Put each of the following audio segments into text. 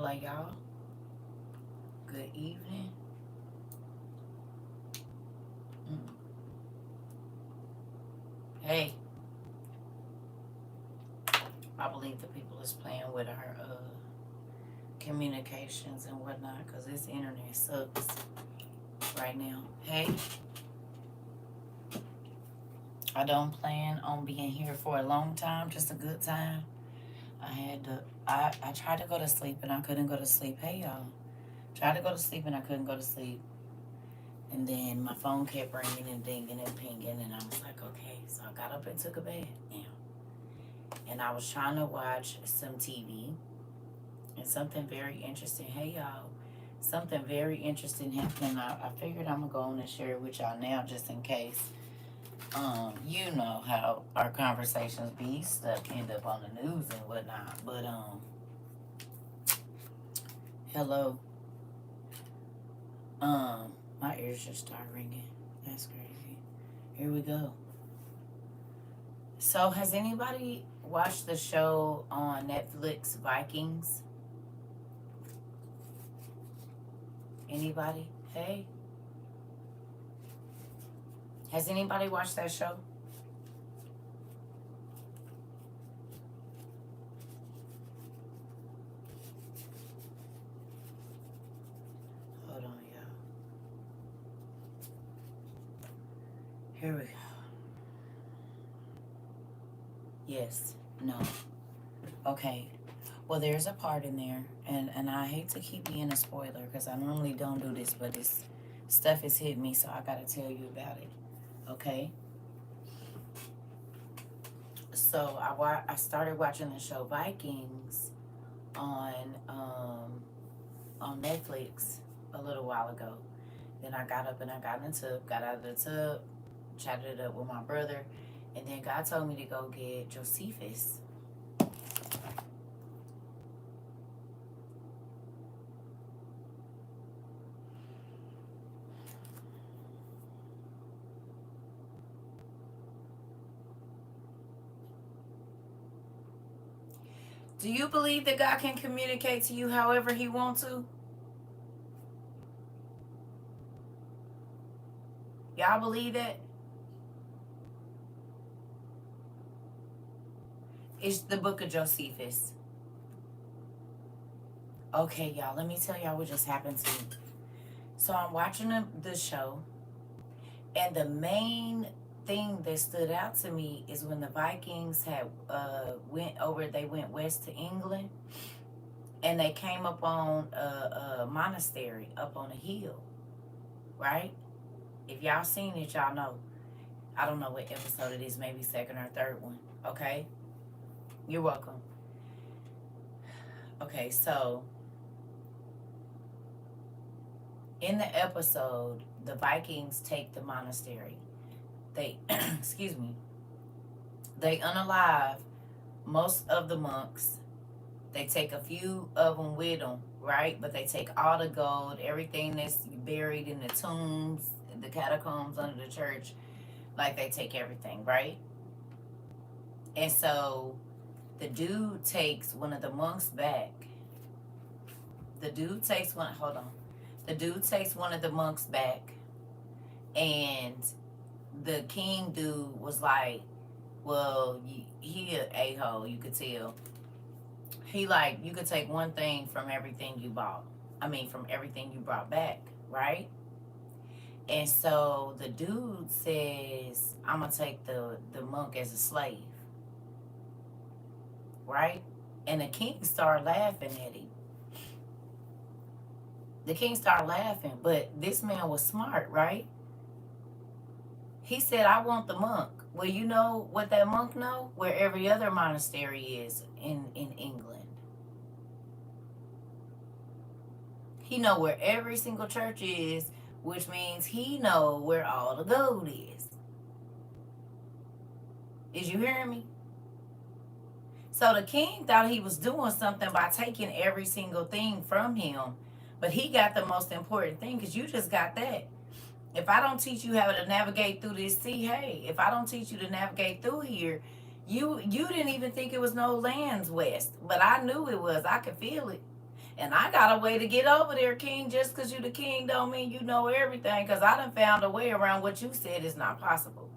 Hello, y'all. Good evening. Mm. Hey, I believe the people is playing with our communications and whatnot because this internet sucks right now. Hey, I don't plan on being here for a long time, just a good time. I tried to go to sleep and I couldn't go to sleep. Hey, y'all. Tried to go to sleep and I couldn't go to sleep. And then my phone kept ringing and dinging and pinging, and I was like, okay. So I got up and took a bed now. And I was trying to watch some TV, and something very interesting. Hey, y'all. Something very interesting happened. I figured I'm going to go on and share it with y'all now just in case. You know how our conversations be. Stuff end up on the news and whatnot. But, hello. My ears just start ringing. That's crazy. Here we go. So, has anybody watched the show on Netflix, Vikings? Anybody? Hey? Has anybody watched that show? Hold on, y'all. Here we go. Yes. No. Okay. Well, there's a part in there, and I hate to keep being a spoiler because I normally don't do this, but this stuff has hit me, so I gotta tell you about it. Okay. So I started watching the show Vikings on on Netflix a little while ago. Then I got up and I got in the tub, got out of the tub, chatted it up with my brother, and then God told me to go get Josephus. Do you believe that God can communicate to you however He wants to? Y'all believe that? It's the book of Josephus. Okay, y'all, let me tell y'all what just happened to me. So I'm watching the show, and the main thing that stood out to me is when the Vikings had they went west to England, and they came up on a monastery up on a hill, right? If y'all seen it, y'all know. I don't know what episode it is, maybe second or third one. Okay, you're welcome. Okay, so in the episode, the Vikings take the monastery. They, excuse me, they unalive most of the monks. They take a few of them with them, right? But they take all the gold, everything that's buried in the tombs, the catacombs under the church. Like, they take everything, right? And so the dude takes one of the monks back. The dude takes one, hold on. The dude takes one of the monks back, and the king dude was like, well, he a a-hole, you could tell. He like, you could take one thing from everything you bought. I mean, from everything you brought back, right? And so the dude says, I'm going to take the monk as a slave, right? And the king started laughing at him. The king started laughing, but this man was smart, right? He said, I want the monk. Well, you know what that monk know? Where every other monastery is in England. He know where every single church is, which means he know where all the gold is. Is you hearing me? So the king thought he was doing something by taking every single thing from him, but he got the most important thing, because you just got that. If I don't teach you how to navigate through this sea, hey, if I don't teach you to navigate through here, you didn't even think it was no lands west, but I knew it was. I could feel it. And I got a way to get over there, King. Just because you the king don't mean you know everything. Because I done found a way around what you said is not possible.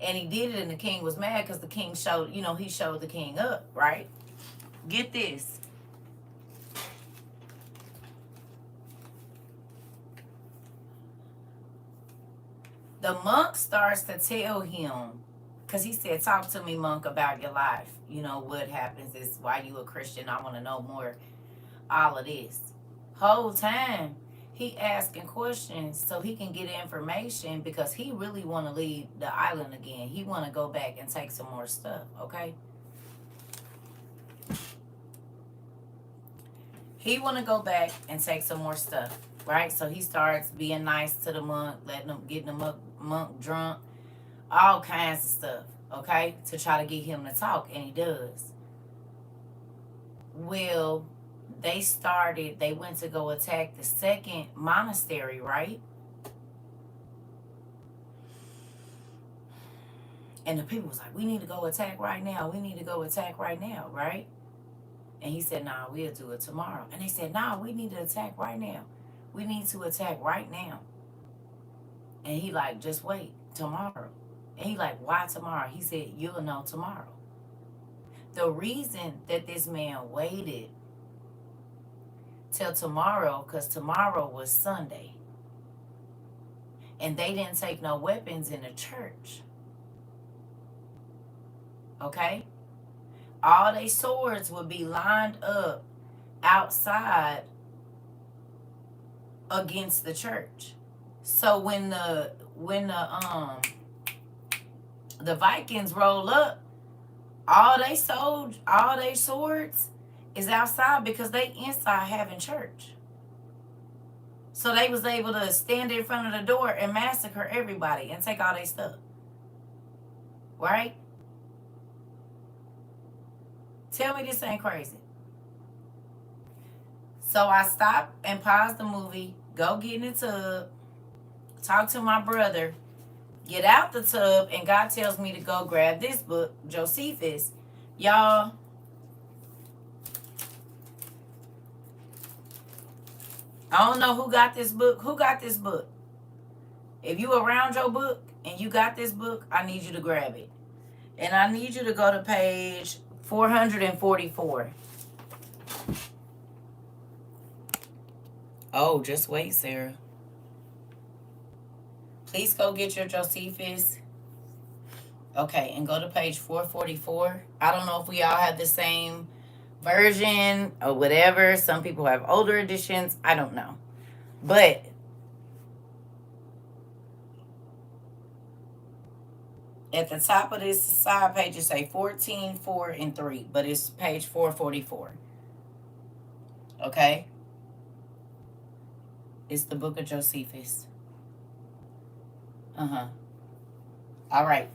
And he did it, and the king was mad because the king showed, he showed the king up, right? Get this. The monk starts to tell him, because he said, talk to me, monk, about your life. What happens is why you a Christian. I want to know more. All of this. Whole time, he asking questions so he can get information because he really want to leave the island again. He want to go back and take some more stuff, okay? He want to go back and take some more stuff, right? So he starts being nice to the monk, getting the monk drunk, all kinds of stuff, okay, to try to get him to talk, and he does. Well, they went to go attack the second monastery, right? And the people was like, we need to go attack right now. We need to go attack right now, right? And he said, nah, we'll do it tomorrow. And they said, nah, we need to attack right now. We need to attack right now. And he like, just wait, tomorrow. And he like, why tomorrow? He said, you'll know tomorrow. The reason that this man waited till tomorrow, because tomorrow was Sunday. And they didn't take no weapons in the church. Okay? All their swords would be lined up outside against the church. So when the Vikings roll up, all they swords is outside because they inside having church. So they was able to stand in front of the door and massacre everybody and take all their stuff. Right? Tell me this ain't crazy. So I stop and pause the movie, go get in the tub, talk to my brother, get out the tub, and God tells me to go grab this book, Josephus. Y'all, I don't know who got this book. Who got this book? If you around your book and you got this book, I need you to grab it. And I need you to go to page 444. Oh, just wait, Sarah. Please go get your Josephus. Okay, and go to page 444. I don't know if we all have the same version or whatever. Some people have older editions. I don't know. But at the top of this side page, it say 14, 4, and 3. But it's page 444. Okay? It's the book of Josephus. Uh-huh. All right.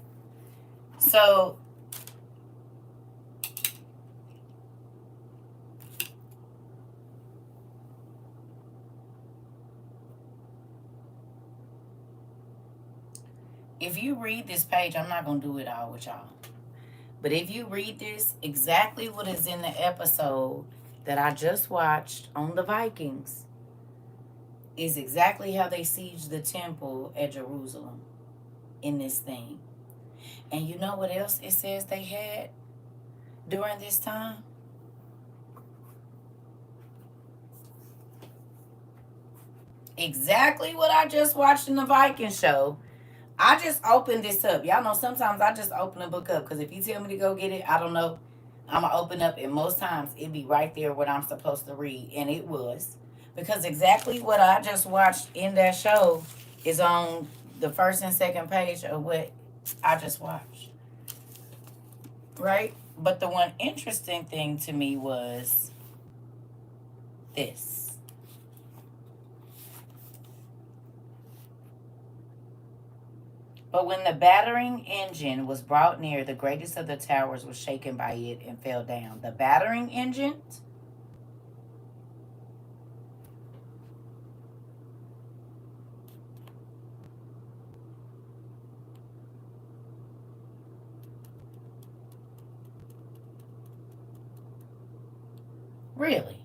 So, if you read this page, I'm not going to do it all with y'all. But if you read this, exactly what is in the episode that I just watched on the Vikings is exactly how they sieged the temple at Jerusalem in this thing. And you know what else it says they had during this time? Exactly what I just watched in the Viking show. I just opened this up. Y'all know sometimes I just open a book up because if you tell me to go get it, I don't know. I'm going to open up, and most times it be right there what I'm supposed to read. And it was. Because exactly what I just watched in that show is on the first and second page of what I just watched. Right? But the one interesting thing to me was this. But when the battering engine was brought near, the greatest of the towers was shaken by it and fell down. The battering engine? Really?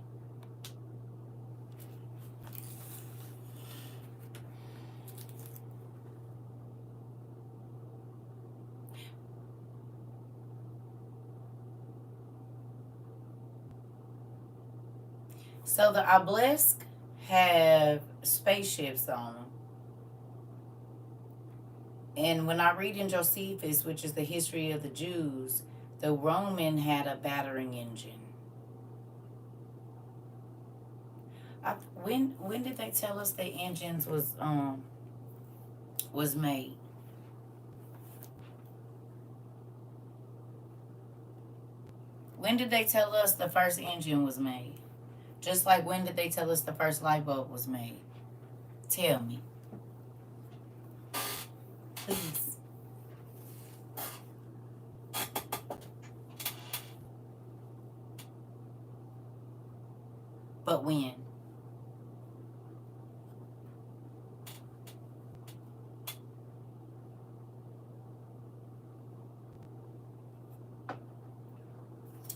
So the obelisk have spaceships on them. And when I read in Josephus, which is the history of the Jews, the Roman had a battering engine. When did they tell us the engines was made? When did they tell us the first engine was made? Just like when did they tell us the first light bulb was made? Tell me. Please. But when?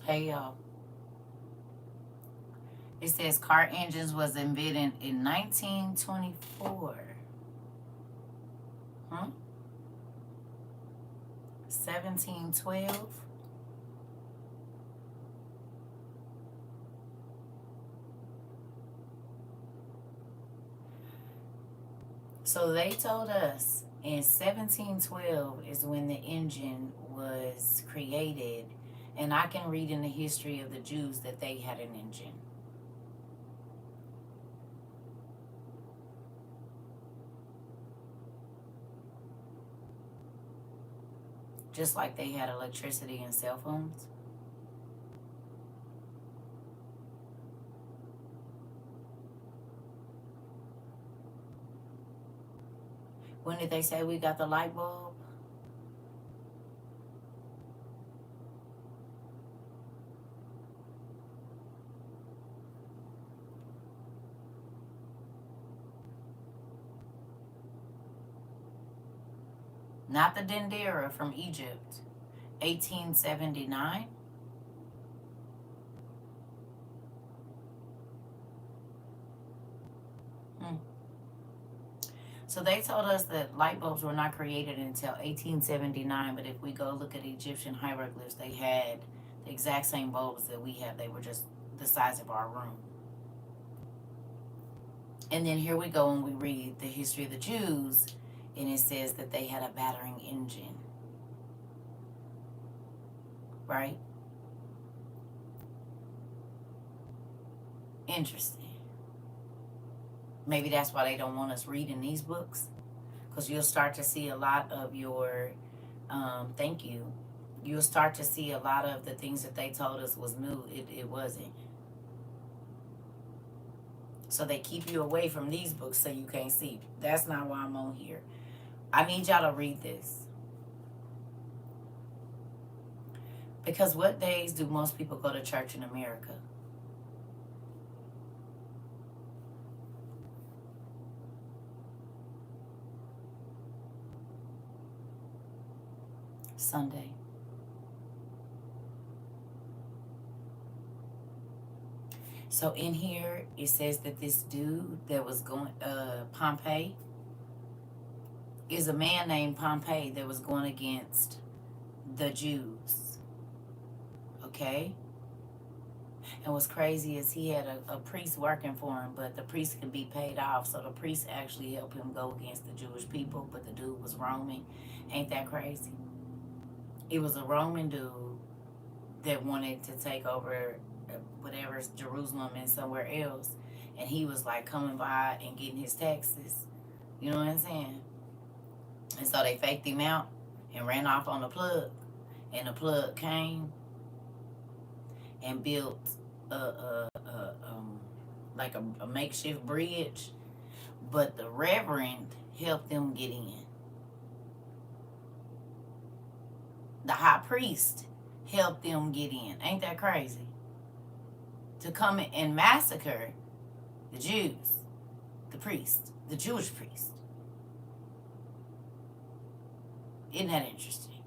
Hey y'all. It says car engines was invented in 1924. Huh? 1712. So they told us in 1712 is when the engine was created. And I can read in the history of the Jews that they had an engine. Just like they had electricity and cell phones. When did they say we got the light bulb? Not the dendera from Egypt. 1879. So they told us that light bulbs were not created until 1879, but if we go look at Egyptian hieroglyphs, they had the exact same bulbs that we have. They were just the size of our room. And then here we go and we read the history of the Jews, and it says that they had a battering engine. Right? Interesting. Maybe that's why they don't want us reading these books, because you'll start to see a lot of your, thank you, you'll start to see a lot of the things that they told us was new. It wasn't. So they keep you away from these books so you can't see. That's not why I'm on here. I need y'all to read this. Because what days do most people go to church in America? Sunday. So in here, it says that this dude that was going, Pompey, is a man named Pompey that was going against the Jews. Okay? And what's crazy is he had a priest working for him, but the priest could be paid off. So the priest actually helped him go against the Jewish people, but the dude was Roman. Ain't that crazy? It was a Roman dude that wanted to take over whatever's Jerusalem and somewhere else. And he was like coming by and getting his taxes. You know what I'm saying? And so they faked him out and ran off on the plug. And the plug came and built like a makeshift bridge. But the reverend helped them get in. The high priest helped them get in. Ain't that crazy? To come and massacre the Jews, the priest, the Jewish priest. Isn't that interesting?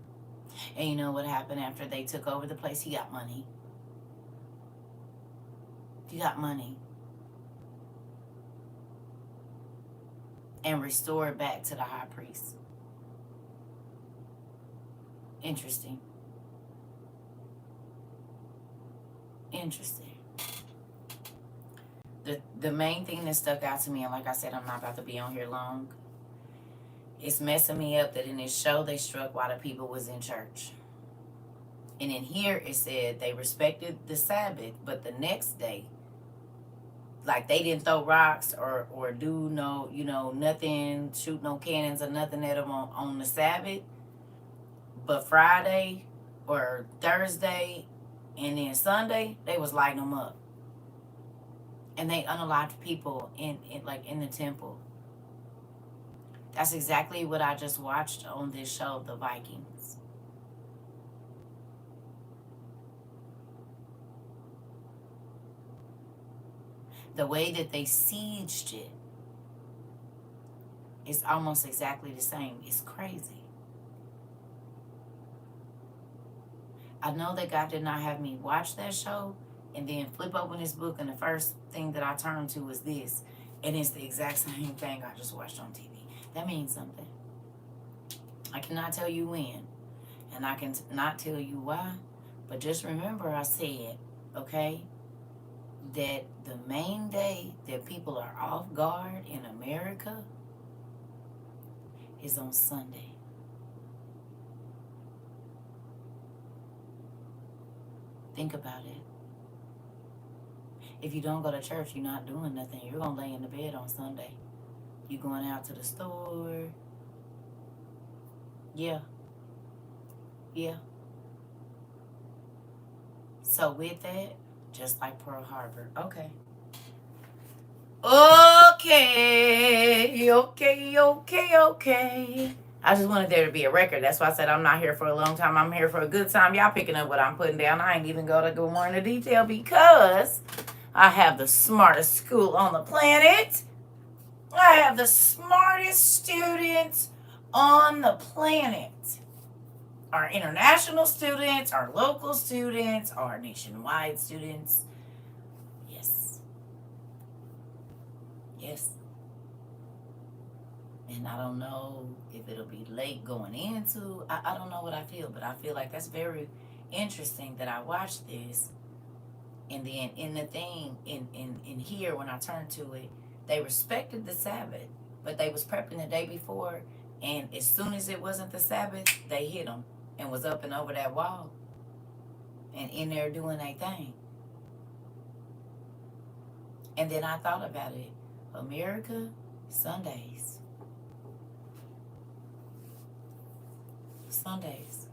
And you know what happened after they took over the place? He got money. He got money. And restored back to the high priest. Interesting. Interesting. the main thing that stuck out to me, and like I said, I'm not about to be on here long. It's messing me up that in this show they struck while the people was in church. And in here it said they respected the Sabbath, but the next day, like they didn't throw rocks or do no, nothing, shoot no cannons or nothing at them on the Sabbath. But Friday or Thursday and then Sunday, they was lighting them up. And they unalived people in the temple. That's exactly what I just watched on this show, The Vikings. The way that they sieged it is almost exactly the same. It's crazy. I know that God did not have me watch that show and then flip open this book and the first thing that I turned to is this. And it's the exact same thing I just watched on TV. That means something. I cannot tell you when. And I can not tell you why. But just remember I said, okay, that the main day that people are off guard in America is on Sunday. Think about it. If you don't go to church, you're not doing nothing. You're going to lay in the bed on Sunday. You going out to the store. Yeah. So with that, just like Pearl Harbor. Okay. I just wanted there to be a record. That's why I said I'm not here for a long time. I'm here for a good time. Y'all picking up what I'm putting down. I ain't even going to go more into detail because I have the smartest school on the planet. I have the smartest students on the planet. Our international students, our local students, our nationwide students. Yes. And I don't know if it'll be late going into. I don't know what I feel, but I feel like that's very interesting that I watched this. And then in the thing, in here, when I turned to it, they respected the Sabbath, but they was prepping the day before. And as soon as it wasn't the Sabbath, they hit them and was up and over that wall and in there doing their thing. And then I thought about it. America, Sundays.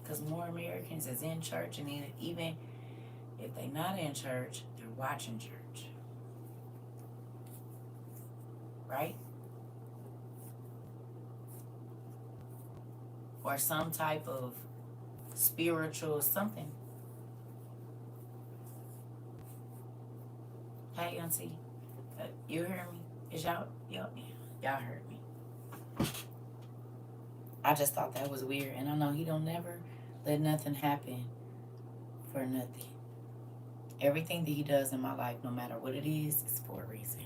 Because more Americans is in church, and even if they're not in church, they're watching church. Right? Or some type of spiritual something. Hey, Auntie, you hear me? Is y'all heard me. I just thought that was weird. And I know he don't never let nothing happen for nothing. Everything that he does in my life, no matter what it is for a reason.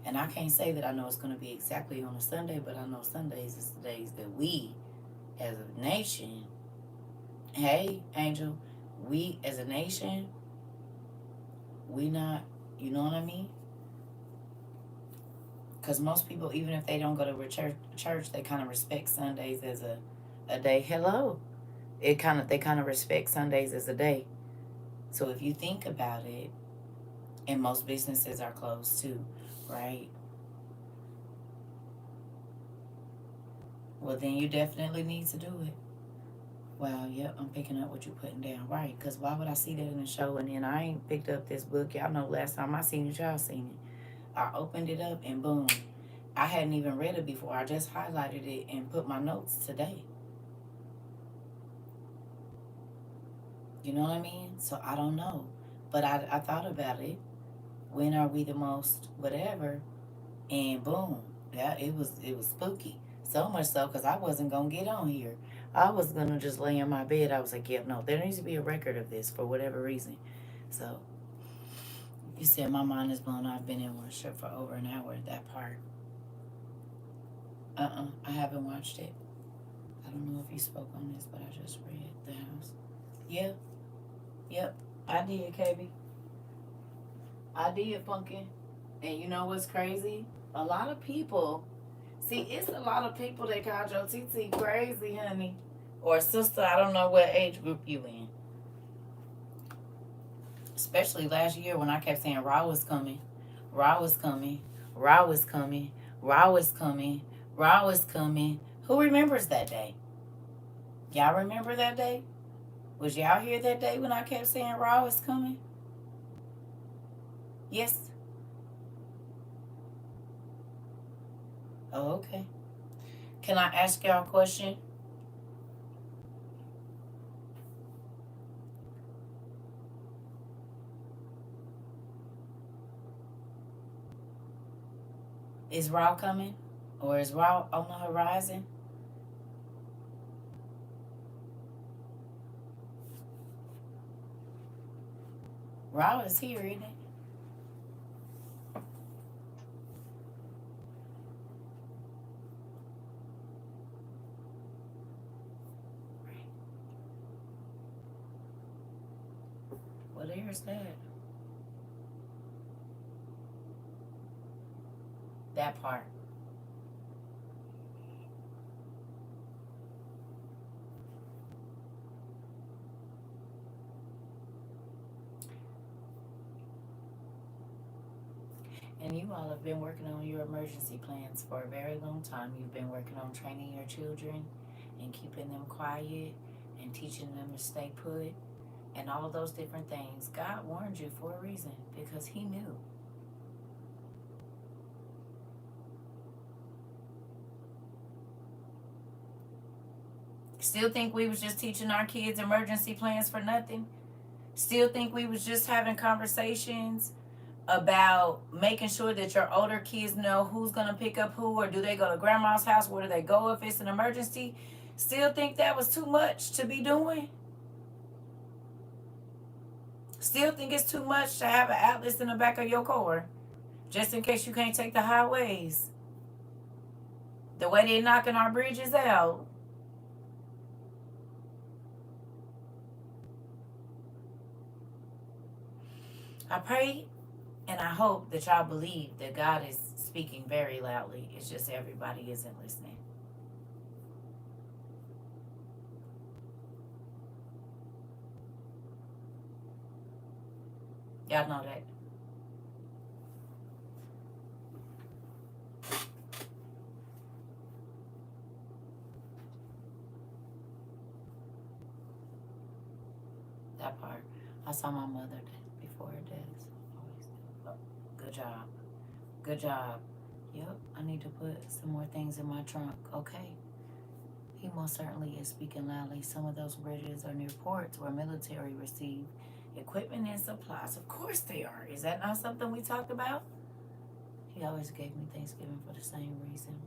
And I can't say that I know it's going to be exactly on a Sunday, but I know Sundays is the days that we, as a nation, hey, Angel, we as a nation, we not, you know what I mean? Because most people, even if they don't go to church, they kind of respect Sundays as a day. Hello. They kind of respect Sundays as a day. So if you think about it, and most businesses are closed too, right? Well, then you definitely need to do it. Wow, yep, I'm picking up what you're putting down. Right, because why would I see that in the show and then I ain't picked up this book? Y'all know last time I seen it, y'all seen it. I opened it up and boom. I hadn't even read it before. I just highlighted it and put my notes today. You know what I mean? So I don't know. But I thought about it. When are we the most whatever? And boom. Yeah, it was spooky. So much so because I wasn't going to get on here. I was going to just lay in my bed. I was like, yeah, no, there needs to be a record of this for whatever reason. So you said my mind is blown. I've been in worship for over an hour, that part. I haven't watched it. I don't know if you spoke on this, but I just read The House. Yeah. Yep. I did, KB. I did, Pumpkin. And you know what's crazy? A lot of people, see, it's a lot of people that called your TT crazy, honey. Or sister, I don't know what age group you in. Especially last year when I kept saying Raw was coming. Raw was coming. Raw was coming. Raw was coming. Raw was coming. Who remembers that day? Y'all remember that day? Was y'all here that day when I kept saying Raw was coming? Yes. Oh, okay. Can I ask y'all a question? Is Raw coming? Or is Raw on the horizon? Raw is here, isn't it? Well, there's that. That part. And you all have been working on your emergency plans for a very long time. You've been working on training your children and keeping them quiet and teaching them to stay put and all of those different things. God warned you for a reason because He knew. Still think we was just teaching our kids emergency plans for nothing? Still think we was just having conversations about making sure that your older kids know who's going to pick up who, or do they go to grandma's house? Where do they go if it's an emergency? Still think that was too much to be doing? Still think it's too much to have an atlas in the back of your car just in case you can't take the highways? The way they're knocking our bridges out. I pray and I hope that y'all believe that God is speaking very loudly. It's just everybody isn't listening. Y'all know that. That part. I saw my mother before her death. Oh, good job. Good job. Yep, I need to put some more things in my trunk. Okay. He most certainly is speaking loudly. Some of those bridges are near ports where military receive equipment and supplies. Of course they are. Is that not something we talked about? He always gave me Thanksgiving for the same reason.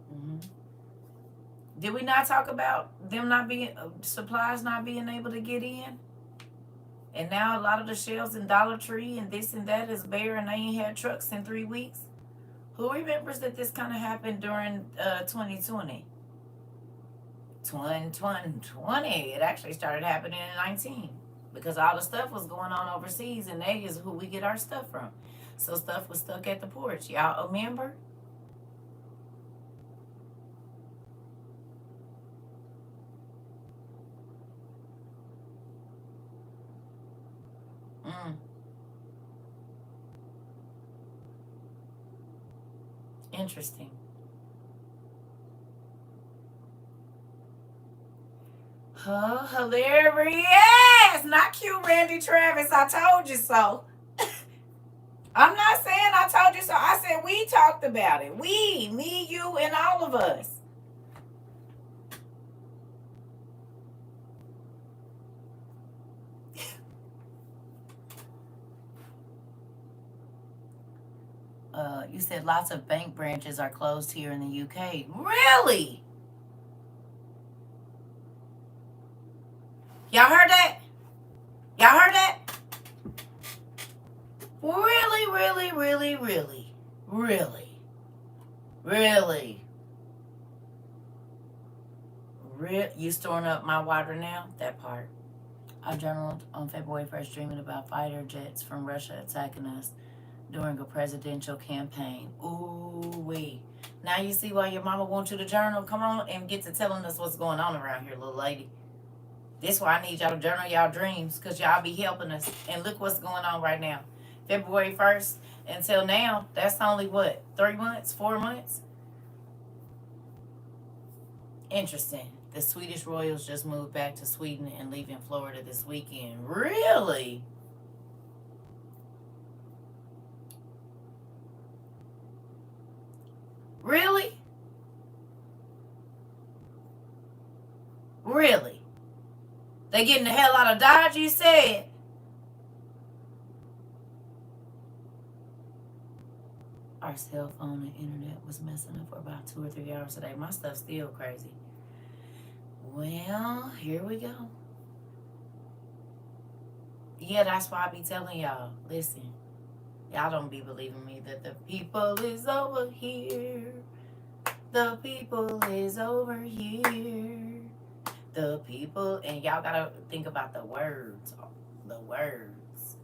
Did we not talk about them not being supplies not being able to get in? And now a lot of the shelves in Dollar Tree and this and that is bare, and they ain't had trucks in 3 weeks. Who remembers that this kind of happened during 2020? 2020. It actually started happening in 19 because all the stuff was going on overseas, and they is who we get our stuff from. So stuff was stuck at the porch. Y'all remember? Mm, interesting. Huh? Hilarious! Not cute, Randy Travis. I told you so. I'm not saying I told you so. I said we talked about it. We, me, you, and all of us. You said lots of bank branches are closed here in the UK. Really? Y'all heard that? Y'all heard that? Really, really, really, really, really, really. You storing up my water now? That part. I journaled on February 1st dreaming about fighter jets from Russia attacking us. during a presidential campaign. Ooh wee. Now you see why your mama wants you to journal. Come on and get to telling us what's going on around here, little lady. This why I need y'all to journal y'all dreams, because y'all be helping us. And look what's going on right now. February 1st until now, that's only what, 3 months, 4 months? Interesting. The Swedish royals just moved back to Sweden and leaving Florida this weekend. Really? Really? Really? They getting the hell out of Dodge, you said? Our cell phone and internet was messing up for about 2 or 3 hours today. My stuff's still crazy. Well, here we go. Yeah, that's why I be telling y'all. Listen, y'all don't be believing me that the people is over here. The people is over here. The people, and y'all gotta think about the words. The words.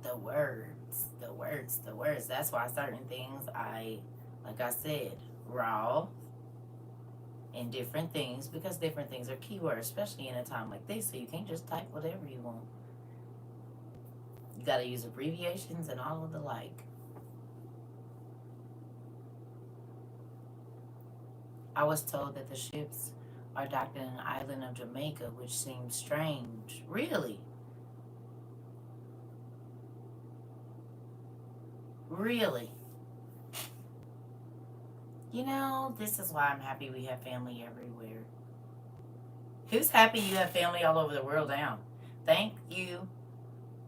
The words. The words. The words. That's why certain things like I said, raw and different things, because different things are keywords, especially in a time like this, so you can't just type whatever you want. You gotta use abbreviations and all of the like. I was told that the ships are docked in an island of Jamaica, which seems strange. Really? Really? You know, this is why I'm happy we have family everywhere. Who's happy you have family all over the world now? Thank you.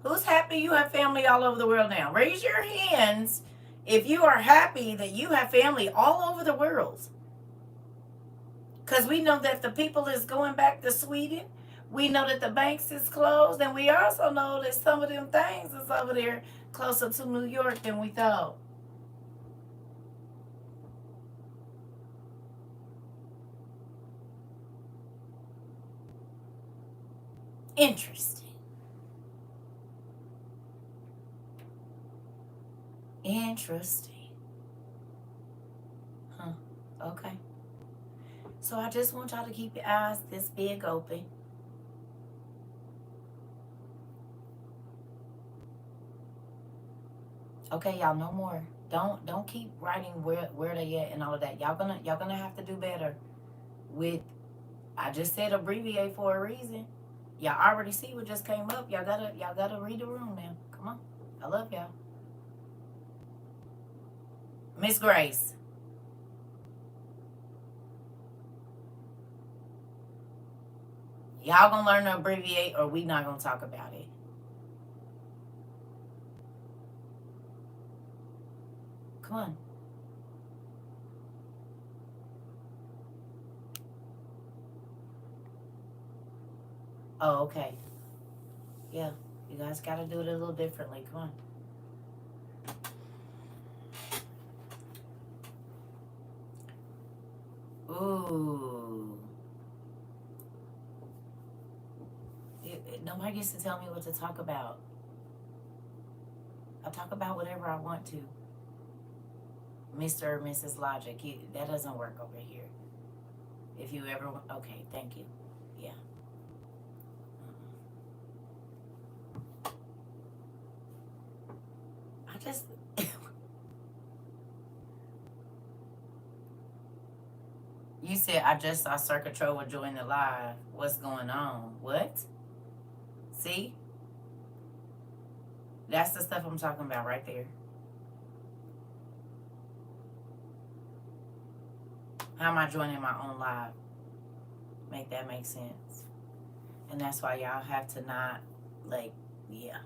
Who's happy you have family all over the world now? Raise your hands if you are happy that you have family all over the world. Because we know that the people is going back to Sweden. We know that the banks is closed. And we also know that some of them things is over there closer to New York than we thought. Interesting. Interesting. Huh. Okay. So I just want y'all to keep your eyes this big open. Okay, y'all, no more. Don't keep writing where they at and all of that. Y'all gonna have to do better with, I just said abbreviate for a reason. Y'all already see what just came up. Y'all gotta read the room now. Come on. I love y'all. Miss Grace. Y'all gonna learn to abbreviate or we not gonna talk about it. Come on. Oh, okay. Yeah. You guys gotta do it a little differently. Come on. Ooh. Nobody gets to tell me what to talk about. I talk about whatever I want to. Mr. or Mrs. Logic, that doesn't work over here. If you ever, okay, thank you. Yeah. I just, you said I just saw CERCA TROVA join the live. What's going on? What? See? That's the stuff I'm talking about right there. How am I joining my own live? Make that make sense. And that's why y'all have to not, like, yeah.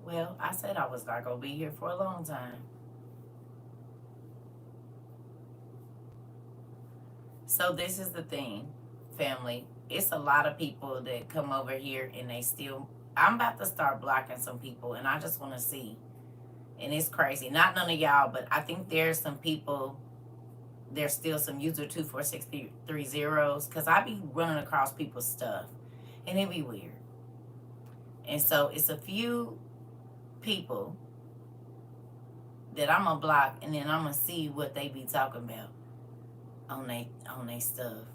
Well, I said I was not going to be here for a long time. So this is the thing, family. It's a lot of people that come over here and they still, I'm about to start blocking some people and I just want to see And it's crazy. Not none of y'all, but I think there's some people, there's still some user 24630s, because I be running across people's stuff and it be weird. And so it's a few people that I'm gonna block, and then I'm gonna see what they be talking about on they stuff.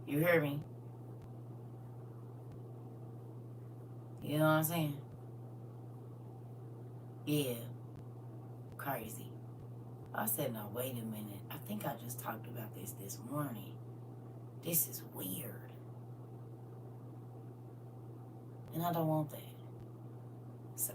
You hear me? You know what I'm saying? Yeah, crazy. I said, no, wait a minute. I think I just talked about this morning. This is weird. And I don't want that. So,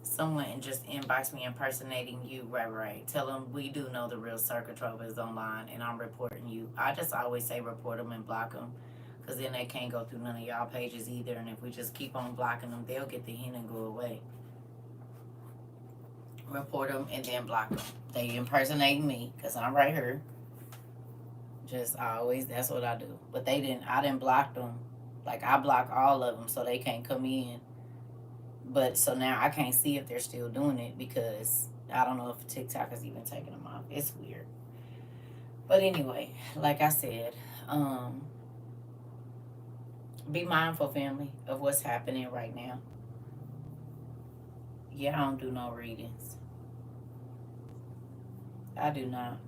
someone just inboxed me impersonating you, right. Tell them we do know the real CERCA TROVA is online, and I'm reporting you. I just always say report them and block them, because then they can't go through none of y'all pages either. And if we just keep on blocking them, they'll get the hint and go away. Report them and then block them. They impersonating me because I'm right here. Just always, that's what I do. But I didn't block them. Like, I block all of them so they can't come in. But so now I can't see if they're still doing it, because I don't know if TikTok is even taking them off. It's weird. But anyway, like I said, be mindful, family, of what's happening right now. Yeah, I don't do no readings. I do not.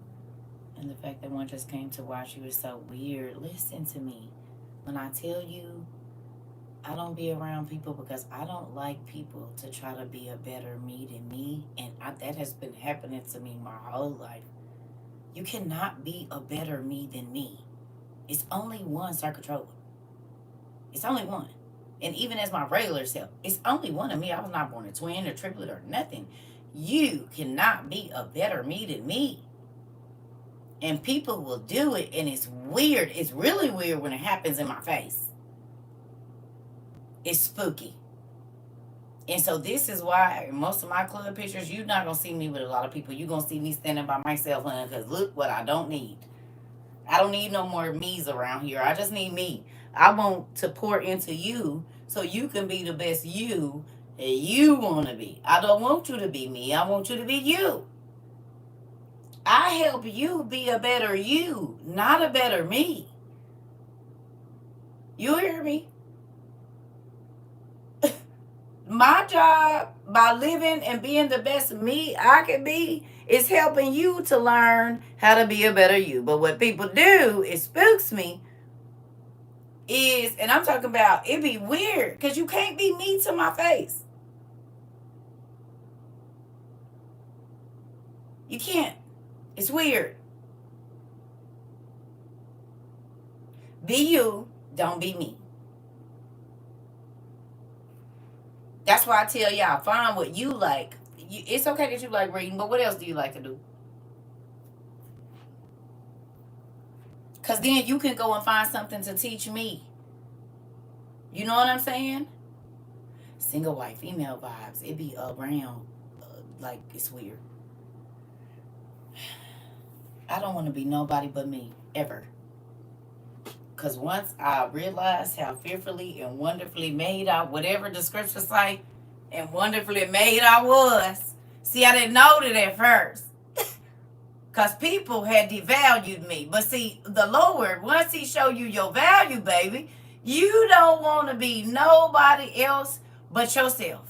And the fact that one just came to watch you is so weird. Listen to me. When I tell you, I don't be around people because I don't like people to try to be a better me than me. And that has been happening to me my whole life. You cannot be a better me than me. It's only one CERCA TROVA. It's only one. And even as my regular self, it's only one of me. I was not born a twin or triplet or nothing. You cannot be a better me than me. And people will do it, and it's weird. It's really weird when it happens in my face. It's spooky. And so this is why most of my club pictures, you're not going to see me with a lot of people. You're going to see me standing by myself, honey, because look what I don't need. I don't need no more me's around here. I just need me. I want to pour into you so you can be the best you that you want to be. I don't want you to be me. I want you to be you. I help you be a better you, not a better me. You hear me? My job, by living and being the best me I can be, is helping you to learn how to be a better you. But what people do, it spooks me, and I'm talking about, it be weird, because you can't be me to my face. You can't. It's weird. Be you, don't be me. That's why I tell y'all, find what you like. It's okay that you like reading, but what else do you like to do? Because then you can go and find something to teach me. You know what I'm saying? Single white female vibes. It be around like it's weird. I don't want to be nobody but me, ever. Because once I realized how fearfully and wonderfully made whatever the scripture say, and wonderfully made I was. See, I didn't know that at first. Because people had devalued me. But see, the Lord, once he show you your value, baby, you don't want to be nobody else but yourself.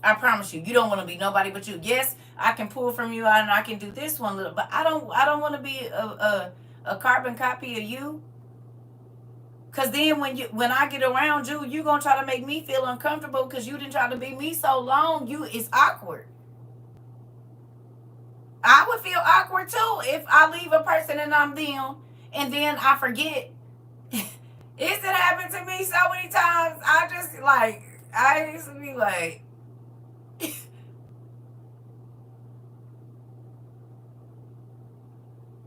I promise you, you don't want to be nobody but you. Yes, I can pull from you and I can do this one little, but I don't want to be a carbon copy of you. Cause then when I get around you, you gonna try to make me feel uncomfortable because you didn't try to be me so long. It's awkward. I would feel awkward too if I leave a person and I'm them, and then I forget. It's happened to me so many times. I used to be like,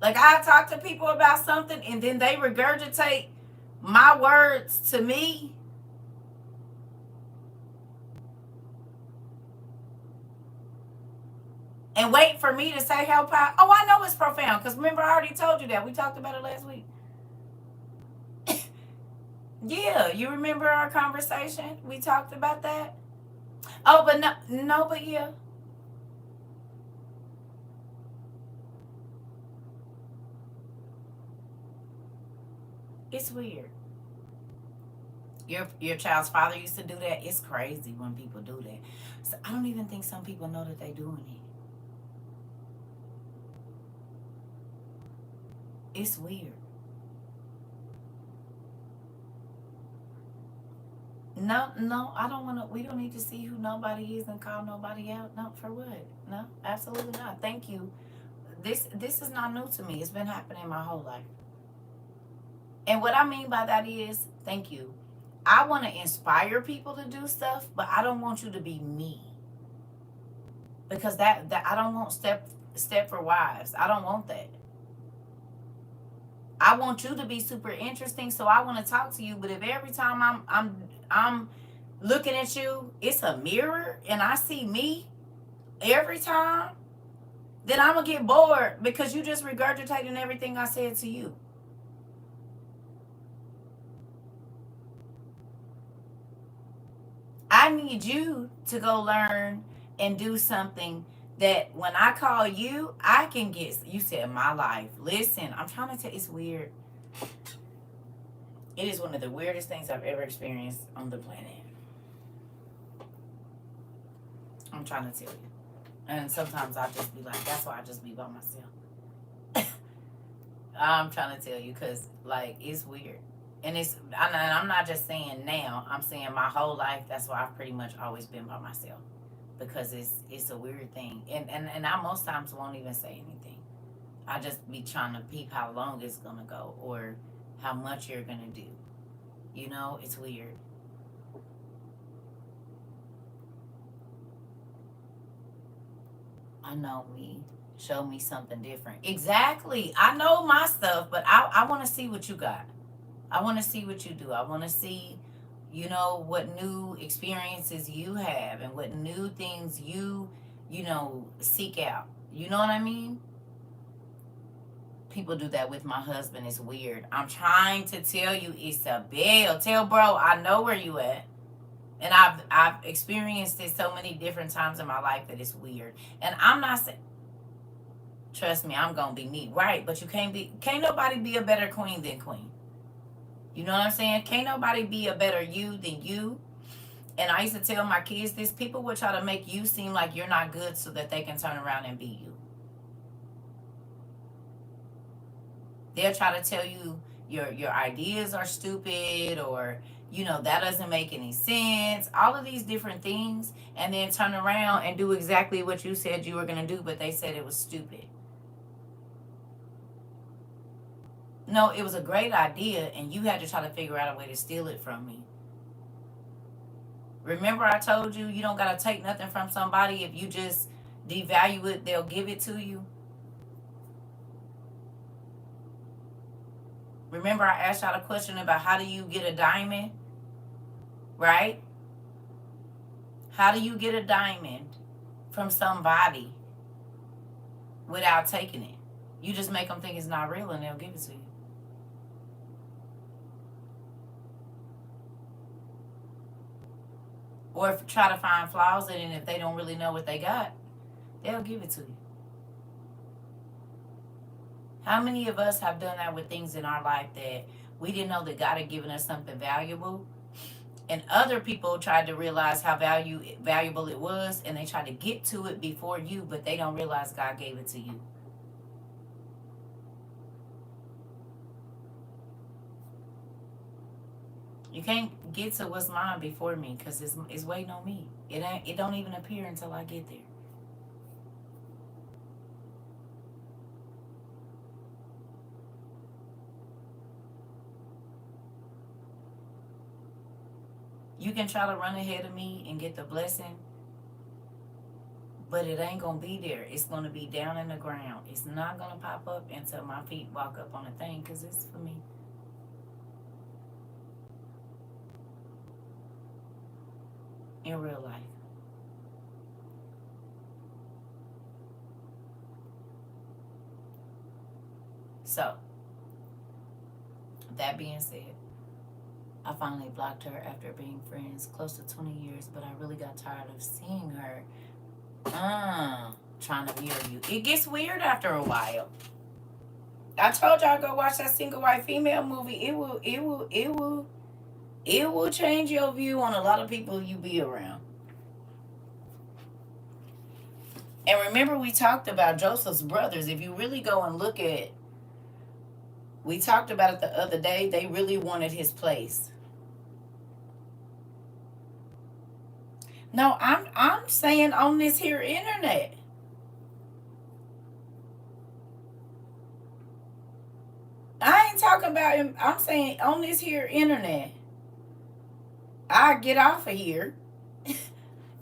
like I talk to people about something and then they regurgitate my words to me. And wait for me to say how profound. Oh, I know it's profound. Because remember, I already told you that. We talked about it last week. Yeah, you remember our conversation? We talked about that. Oh, but no, no, but yeah, it's weird. Your child's father used to do that. It's crazy when people do that. So I don't even think some people know that they doing it. It's weird. No, no, I don't want to. We don't need to see who nobody is and call nobody out. No, for what? No, absolutely not. Thank you. This is not new to me. It's been happening my whole life. And what I mean by that is, thank you. I want to inspire people to do stuff, but I don't want you to be me because that I don't want step for wives. I don't want that. I want you to be super interesting, so I want to talk to you. But if every time I'm looking at you, it's a mirror, and I see me every time, then I'm gonna get bored because you just regurgitating everything I said to you. I need you to go learn and do something that when I call you, I can get. You said my life. Listen, I'm trying to tell. It's weird. It is one of the weirdest things I've ever experienced on the planet. I'm trying to tell you. And sometimes I just be like, that's why I just be by myself. I'm trying to tell you because, like, it's weird. And I'm not just saying now, I'm saying my whole life. That's why I've pretty much always been by myself because it's a weird thing. And I most times won't even say anything. I just be trying to peep how long it's going to go or how much you're going to do. You know, it's weird. I know me. Show me something different. Exactly. I know my stuff, but I want to see what you got. I want to see what you do. I want to see, what new experiences you have and what new things you seek out. You know what I mean? People do that with my husband. It's weird. I'm trying to tell you, Isabel. Tell bro, I know where you at. And I've experienced it so many different times in my life that it's weird. And I'm not saying, trust me, I'm gonna be me, right? But you can't nobody be a better queen than queen. You know what I'm saying? Can't nobody be a better you than you. And I used to tell my kids this: people will try to make you seem like you're not good so that they can turn around and be you. They'll try to tell you your ideas are stupid, or that doesn't make any sense, all of these different things, and then turn around and do exactly what you said you were going to do, but they said it was stupid. No, it was a great idea, and you had to try to figure out a way to steal it from me. Remember I told you you don't got to take nothing from somebody. If you just devalue it, they'll give it to you. Remember I asked y'all a question about how do you get a diamond, right? How do you get a diamond from somebody without taking it? You just make them think it's not real and they'll give it to you. Or if try to find flaws in it, and if they don't really know what they got, they'll give it to you. How many of us have done that with things in our life that we didn't know that God had given us something valuable, and other people tried to realize how valuable it was, and they tried to get to it before you, but they don't realize God gave it to you. You can't get to what's mine before me because it's waiting on me. It don't even appear until I get there. You can try to run ahead of me and get the blessing, but it ain't gonna be there. It's gonna be down in the ground. It's not gonna pop up until my feet walk up on the thing because it's for me in real life. So, that being said, I finally blocked her after being friends close to 20 years, but I really got tired of seeing her. Trying to mirror you. It gets weird after a while. I told y'all go watch that Single White Female movie. It will change your view on a lot of people you be around. And remember, we talked about Joseph's brothers. If you really go and look at, we talked about it the other day. They really wanted his place. No, I'm saying on this here internet. I ain't talking about him. I'm saying on this here internet. I get off of here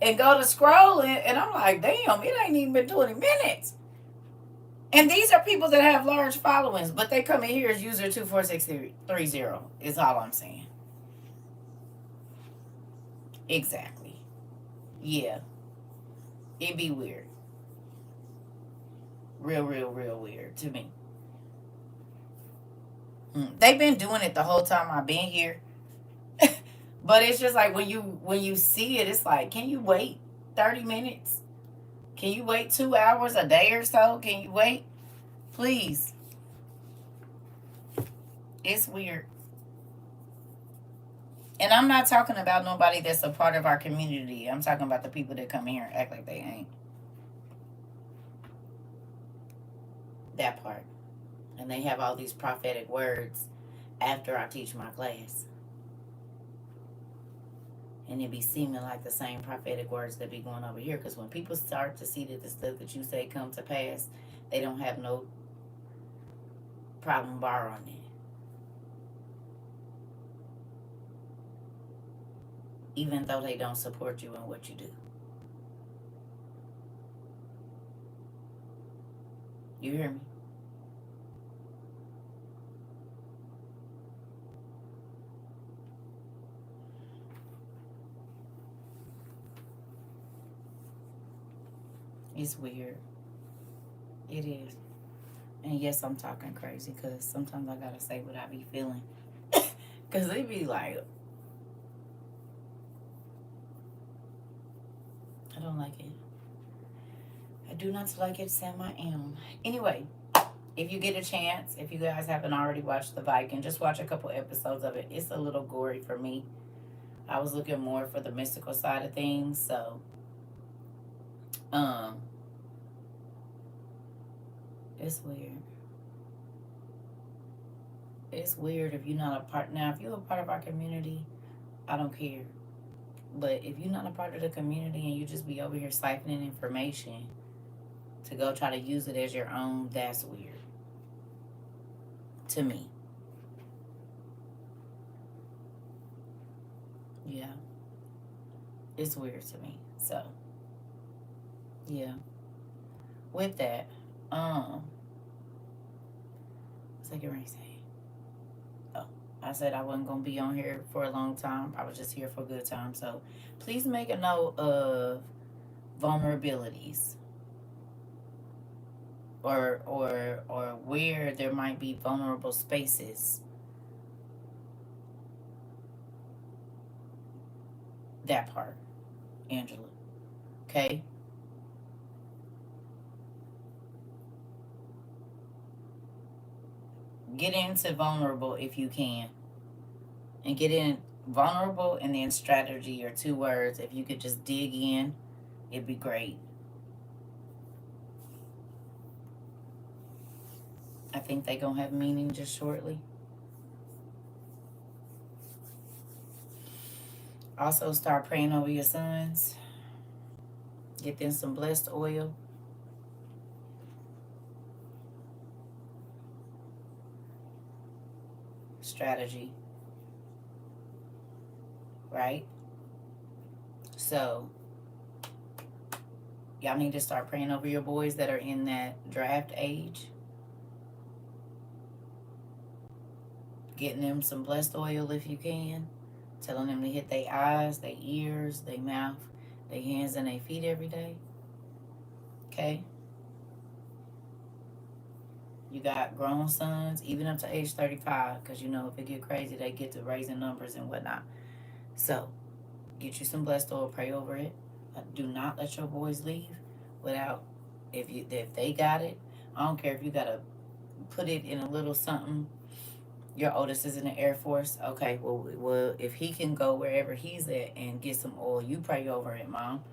and go to scrolling, and I'm like, damn, it ain't even been 20 minutes. And these are people that have large followings, but they come in here as user 24630 is all I'm saying. Exactly. Yeah. It'd be weird. Real weird to me. They've been doing it the whole time I've been here. But it's just like when you see it, it's like, can you wait 30 minutes? Can you wait 2 hours a day or so? Can you wait? Please. It's weird. And I'm not talking about nobody that's a part of our community. I'm talking about the people that come here and act like they ain't. That part. And they have all these prophetic words after I teach my class. And it be seeming like the same prophetic words that be going over here. Because when people start to see that the stuff that you say come to pass, they don't have no problem borrowing it. Even though they don't support you in what you do. You hear me? It's weird. It is. And yes, I'm talking crazy because sometimes I gotta say what I be feeling. Because they be like, I don't like it. I do not like it, Sam. I am. Anyway, if you get a chance, if you guys haven't already watched The Viking, just watch a couple episodes of it. It's a little gory for me. I was looking more for the mystical side of things, so it's weird. It's weird if you're not a part. Now, if you're a part of our community, I don't care. But if you're not a part of the community and you just be over here siphoning information to go try to use it as your own, that's weird. To me. Yeah. It's weird to me. So, yeah. With that, what's I getting ready to say? Oh, I said I wasn't going to be on here for a long time. I was just here for a good time. So, please make a note of vulnerabilities. Or where there might be vulnerable spaces. That part, Angela. Okay? Get into vulnerable if you can. And get in vulnerable and then strategy are 2 words. If you could just dig in, it'd be great. I think they gonna have meaning just shortly. Also, start praying over your sons. Get them some blessed oil. Strategy. Right? So, y'all need to start praying over your boys that are in that draft age. Getting them some blessed oil if you can. Telling them to hit their eyes, their ears, their mouth, their hands, and their feet every day. Okay? You got grown sons, even up to age 35, because you know if it get crazy, they get to raising numbers and whatnot. So get you some blessed oil, pray over it. Do not let your boys leave without, if they got it. I don't care if you gotta put it in a little something. Your oldest is in the Air Force. Okay, well, if he can go wherever he's at and get some oil, you pray over it, mom.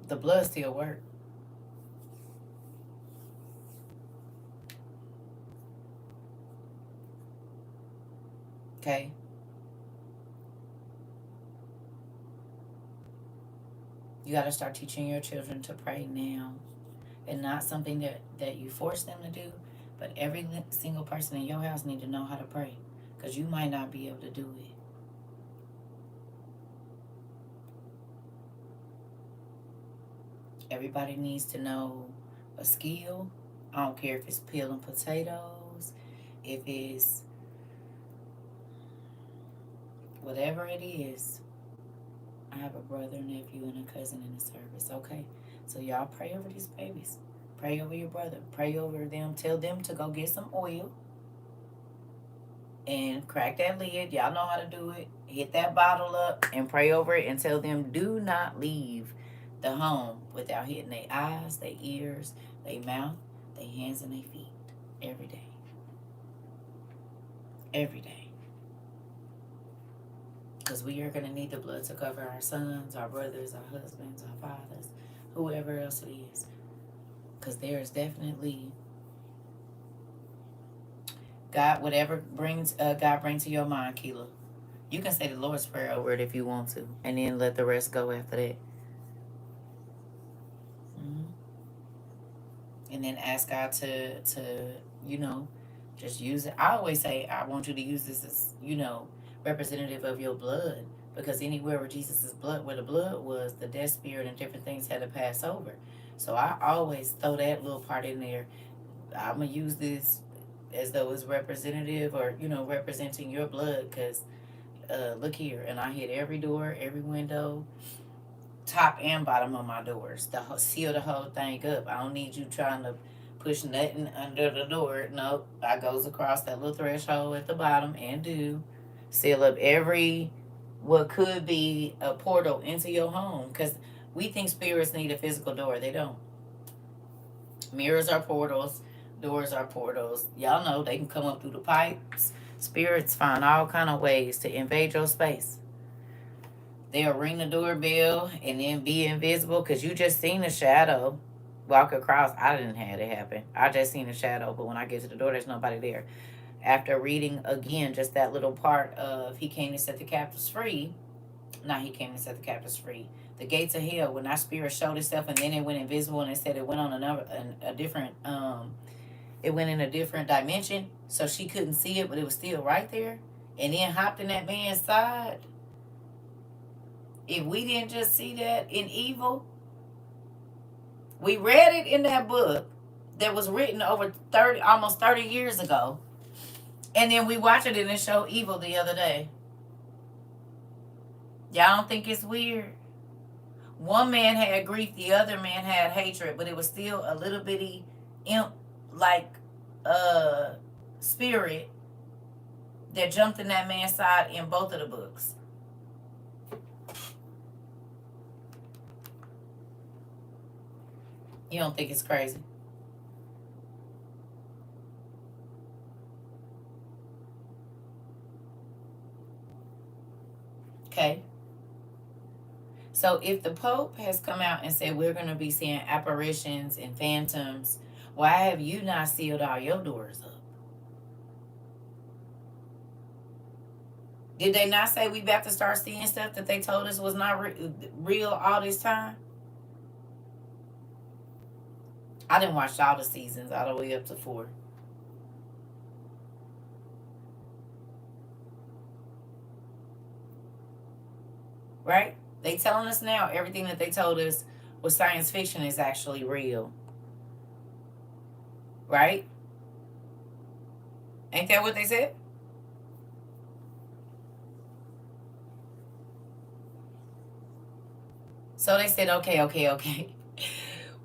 The blood still work. Okay, you got to start teaching your children to pray now, and not something that you force them to do. But every single person in your house need to know how to pray, because you might not be able to do it. Everybody needs to know a skill. I don't care if it's peeling potatoes, if it's whatever it is. I have a brother, nephew, and a cousin in the service. Okay, so y'all pray over these babies. Pray over your brother. Pray over them. Tell them to go get some oil and crack that lid. Y'all know how to do it. Hit that bottle up and pray over it and tell them do not leave the home without hitting their eyes, their ears, their mouth, their hands, and their feet every day. Every day. Because we are going to need the blood to cover our sons, our brothers, our husbands, our fathers, whoever else it is. Because there is definitely God, whatever God brings to your mind, Keela. You can say the Lord's Prayer over it if you want to, and then let the rest go after that. Mm-hmm. And then ask God to just use it. I always say I want you to use this as representative of your blood, because anywhere where Jesus's blood, where the blood was, the death spirit and different things had to pass over. So I always throw that little part in there. I'm gonna use this as though it's representative, or representing your blood, because look here, and I hit every door, every window, top and bottom of my doors, seal the whole thing up. I don't need you trying to push nothing under the door. Nope, I goes across that little threshold at the bottom and do seal up every what could be a portal into your home, because we think spirits need a physical door. They don't. Mirrors are portals, doors are portals. Y'all know they can come up through the pipes. Spirits find all kind of ways to invade your space. They'll ring the doorbell and then be invisible, because you just seen a shadow walk across. I didn't have it happen. I just seen a shadow, but when I get to the door, there's nobody there. After reading again just that little part of He came to set the captives free. Not He came to set the captives free. The gates of hell, when that spirit showed itself and then it went invisible, and it said it went on a different it went in a different dimension, so she couldn't see it, but it was still right there, and then hopped in that man's side. If we didn't just see that in evil, we read it in that book that was written over almost 30 years ago, and then we watched it in the show Evil the other day. Y'all don't think it's weird? One man had grief, the other man had hatred, but it was still a little bitty imp like spirit that jumped in that man's side in both of the books. You don't think it's crazy? Okay. So if the Pope has come out and said we're going to be seeing apparitions and phantoms, why have you not sealed all your doors up? Did they not say we about to start seeing stuff that they told us was not real all this time? I didn't watch all the seasons all the way up to 4. Right? They telling us now everything that they told us was science fiction is actually real. Right? Ain't that what they said? So they said, okay.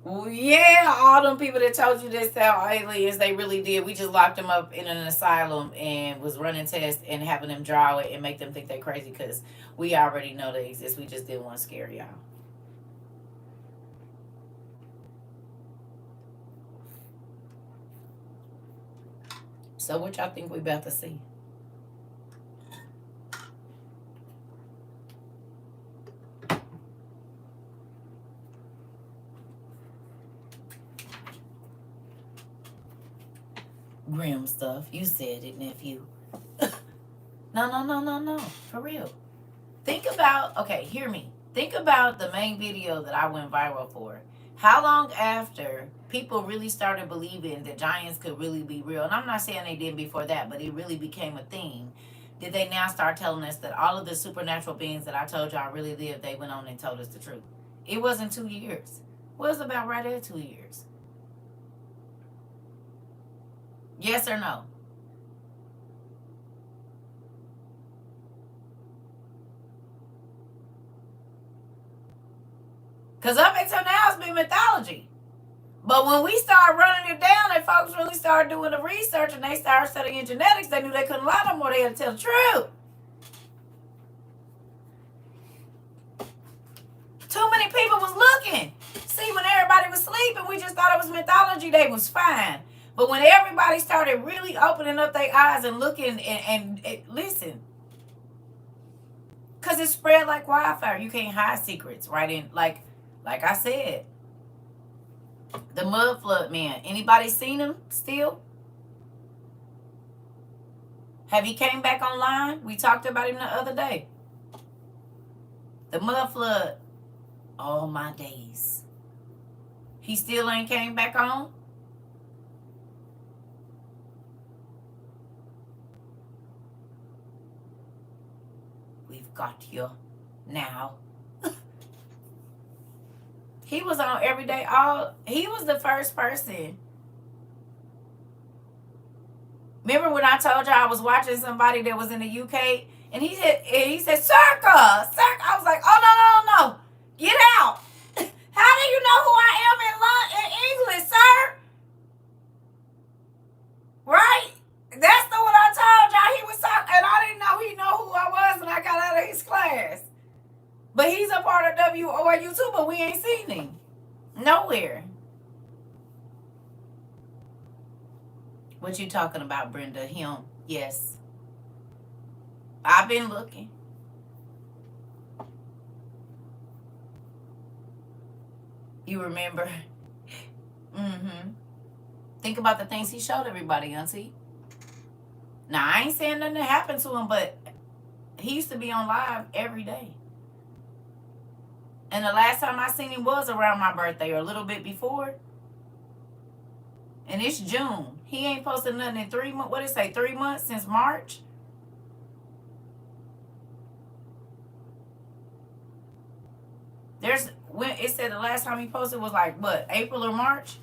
Well, yeah, all them people that told you this how aliens, they really did. We just locked them up in an asylum and was running tests and having them draw it and make them think they're crazy because we already know they exist. We just didn't want to scare y'all. So what y'all think we about to see? Grim stuff. You said it, nephew. No. For real. Think about, okay, hear me. Think about the main video that I went viral for. How long after people really started believing that giants could really be real, and I'm not saying they did before that, but it really became a thing, did they now start telling us that all of the supernatural beings that I told y'all really lived, they went on and told us the truth? It wasn't 2 years. Well, it was about right at 2 years. Yes or no? Because up until now, it's been mythology. But when we started running it down and folks really started doing the research and they started studying genetics, they knew they couldn't lie no more. They had to tell the truth. Too many people was looking. See, when everybody was sleeping, we just thought it was mythology. They was fine. But when everybody started really opening up their eyes and looking and listen, because it spread like wildfire. You can't hide secrets, right? In like I said, the mud flood man. Anybody seen him still? Have he came back online? We talked about him the other day. The mud flood. All my days. He still ain't came back on? We've got you now. He was on every day. He was the first person. Remember when I told you I was watching somebody that was in the UK and he said CERCA. I was like, oh no. Get out. How do you know who I am in English, sir? Right? That's the one I told y'all he was talking, and I didn't know he know who I was when I got out of his class. But he's a part of WORU too, but we ain't seen him. Nowhere. What you talking about, Brenda? Him? Yes. I've been looking. You remember? Mm-hmm. Think about the things he showed everybody, auntie. Now, I ain't saying nothing happened to him, but he used to be on live every day. And the last time I seen him was around my birthday or a little bit before. And it's June. He ain't posted nothing in 3 months. What did it say? 3 months since March? When it said the last time he posted was like, what, April or March?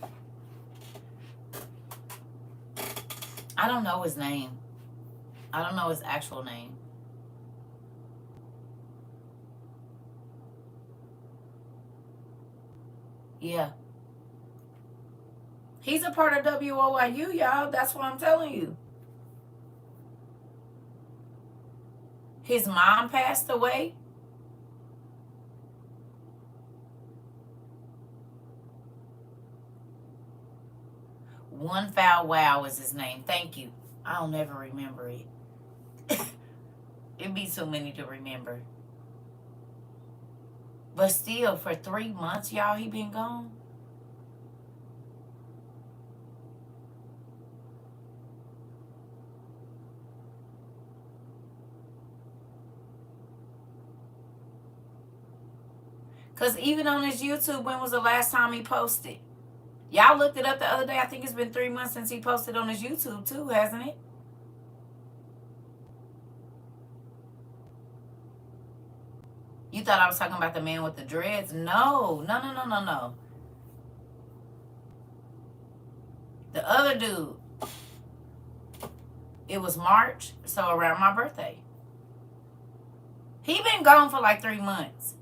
I don't know his name. I don't know his actual name. Yeah. He's a part of WOIU, y'all. That's what I'm telling you. His mom passed away. One Foul Wow is his name. Thank you. I'll never remember it. It'd be too many to remember. But still, for 3 months, y'all, he been gone. Because even on his YouTube, when was the last time he posted? Y'all looked it up the other day. I think it's been 3 months since he posted on his YouTube too, hasn't it? You thought I was talking about the man with the dreads? No. The other dude. It was March, so around my birthday. He been gone for like 3 months.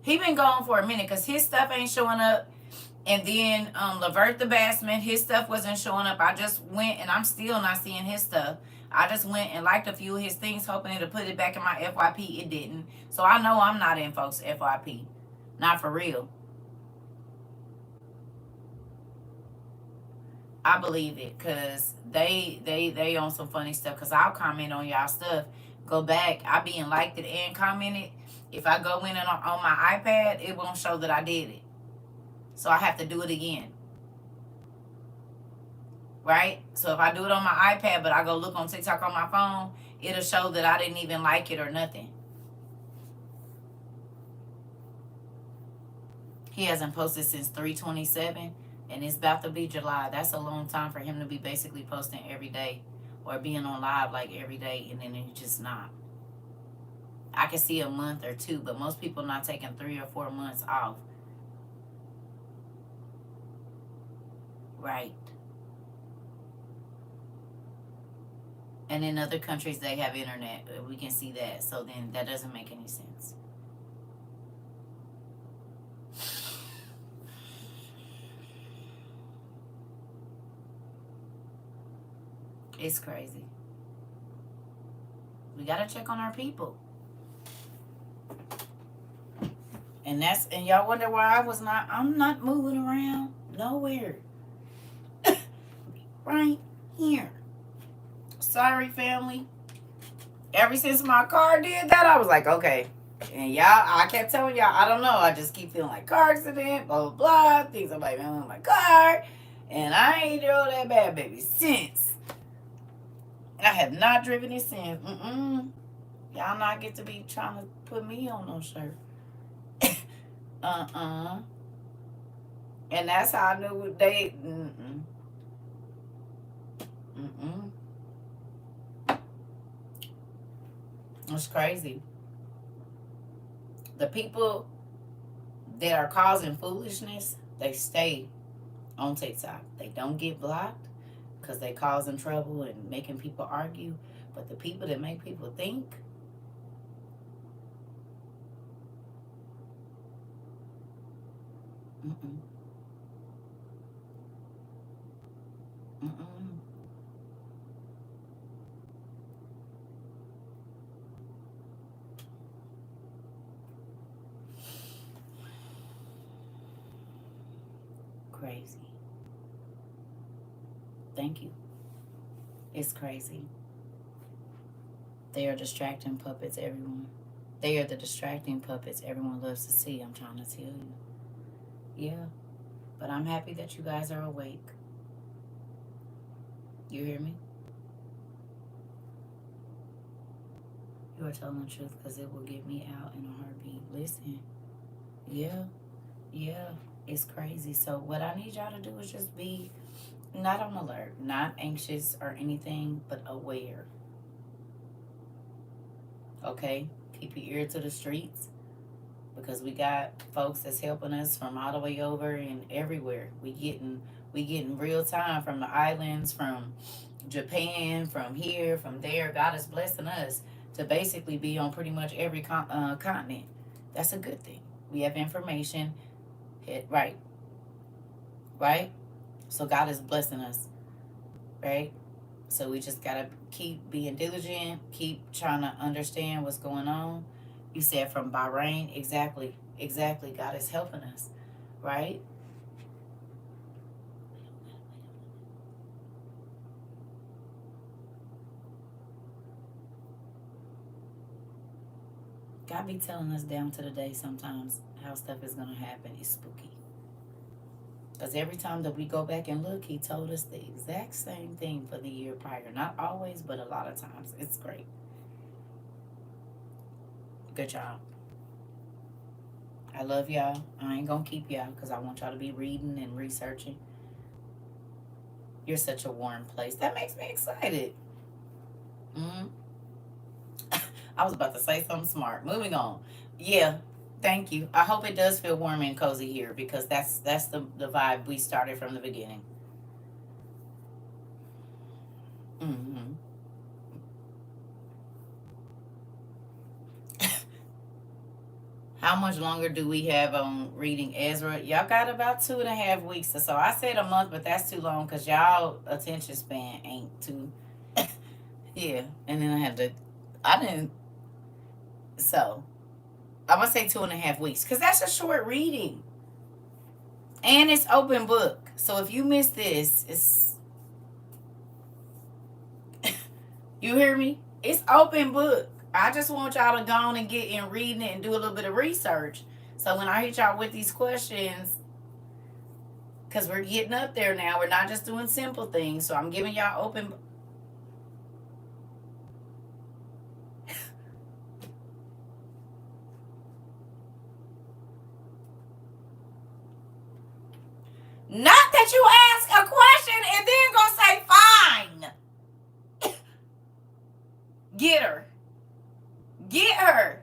He been gone for a minute because his stuff ain't showing up. And then Levert the Bassman, his stuff wasn't showing up. I just went and I'm still not seeing his stuff. I just went and liked a few of his things, hoping it'll put it back in my FYP. It didn't. So I know I'm not in folks' FYP. Not for real. I believe it because they on some funny stuff. Because I'll comment on y'all stuff, go back. I be in liked it and commented. If I go in and on my iPad, it won't show that I did it. So I have to do it again. Right? So if I do it on my iPad, but I go look on TikTok on my phone, it'll show that I didn't even like it or nothing. He hasn't posted since 3/27, and it's about to be July. That's a long time for him to be basically posting every day or being on live like every day, and then he's just not. I can see a month or two, but most people not taking 3 or 4 months off. Right. And in other countries, they have internet. We can see that. So then that doesn't make any sense. It's crazy. We got to check on our people. And y'all wonder why I'm not moving around nowhere. Right here. Sorry, family. Ever since my car did that, I was like, okay. And y'all, I kept telling y'all, I don't know. I just keep feeling like car accident, blah, blah, blah. Things about my car. And I ain't drove that bad, baby, since. I have not driven it since. Y'all not get to be trying to put me on no shirt. And that's how I knew they. It's crazy. The people that are causing foolishness, they stay on TikTok. They don't get blocked because they causing trouble and making people argue. But the people that make people think, crazy. Thank you. It's crazy. They are distracting puppets, everyone. They are the distracting puppets everyone loves to see, I'm trying to tell you. Yeah. But I'm happy that you guys are awake. You hear me? You are telling the truth because it will get me out in a heartbeat. Listen. Yeah. It's crazy. So what I need y'all to do is just be not on alert, not anxious or anything, but aware. Okay? Keep your ear to the streets because we got folks that's helping us from all the way over and everywhere. We getting real time from the islands, from Japan, from here, from there. God is blessing us to basically be on pretty much every continent. That's a good thing. We have information. Right. So God is blessing us. Right? So we just got to keep being diligent, keep trying to understand what's going on. You said from Bahrain. Exactly. God is helping us. Right? God be telling us down to the day sometimes how stuff is going to happen. It's spooky. Because every time that we go back and look, he told us the exact same thing for the year prior. Not always, but a lot of times. It's great. Good job. I love y'all. I ain't going to keep y'all because I want y'all to be reading and researching. You're such a warm place. That makes me excited. I was about to say something smart. Moving on. Yeah. Thank you. I hope it does feel warm and cozy here because that's the vibe we started from the beginning. How much longer do we have on reading Ezra? Y'all got about 2.5 weeks or so. I said a month, but that's too long because y'all attention span ain't too. Yeah, and then I didn't. So I'm gonna say 2.5 weeks because that's a short reading, and it's open book. So if you miss this, it's you hear me? It's open book. I just want y'all to go on and get in reading it and do a little bit of research. So when I hit y'all with these questions, because we're getting up there now, we're not just doing simple things. So I'm giving y'all open. Not that you ask a question and then gonna say fine. Get her. Get her.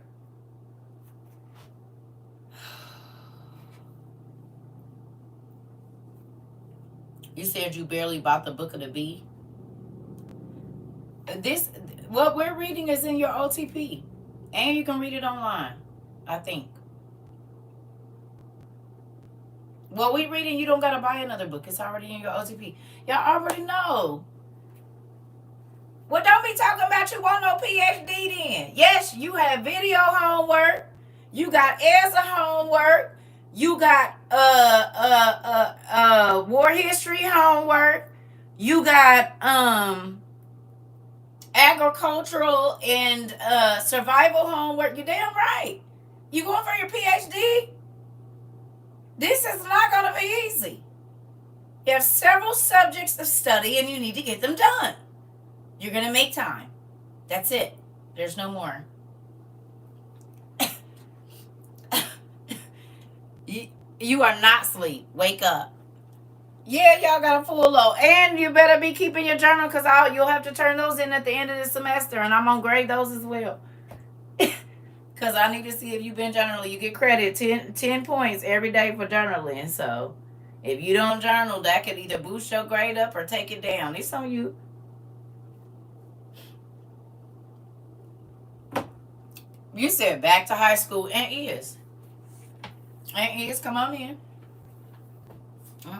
You said you barely bought the book of the bee. This what we're reading is in your OTP, and you can read it online. I think. What we reading, you don't gotta buy another book. It's already in your OTP. Y'all already know. Well, don't be talking about you want no PhD then. Yes, you have video homework. You got ESA homework. You got war history homework. You got agricultural and survival homework. You're damn right. You going for your PhD? This is not going to be easy. You have several subjects of study and you need to get them done. You're going to make time. That's it. There's no more. You are not asleep. Wake up. Yeah, y'all got a full load. And you better be keeping your journal because you'll have to turn those in at the end of the semester. And I'm going to grade those as well. Because I need to see if you've been journaling. You get credit, 10 points every day for journaling. So if you don't journal, that could either boost your grade up or take it down. It's on you. You said back to high school. And is. Come on in.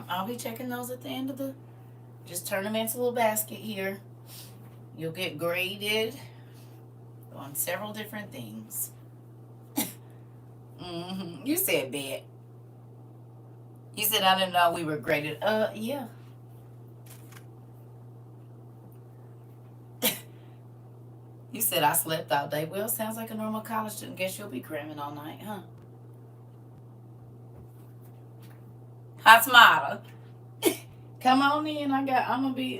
I'll be checking those at the end of the... Just turn them into a little basket here. You'll get graded on several different things. You said bet. You said I didn't know we were graded. Yeah. You said I slept all day. Well, sounds like a normal college student. Guess you'll be cramming all night, huh? Hot tomato. Come on in. I'm gonna be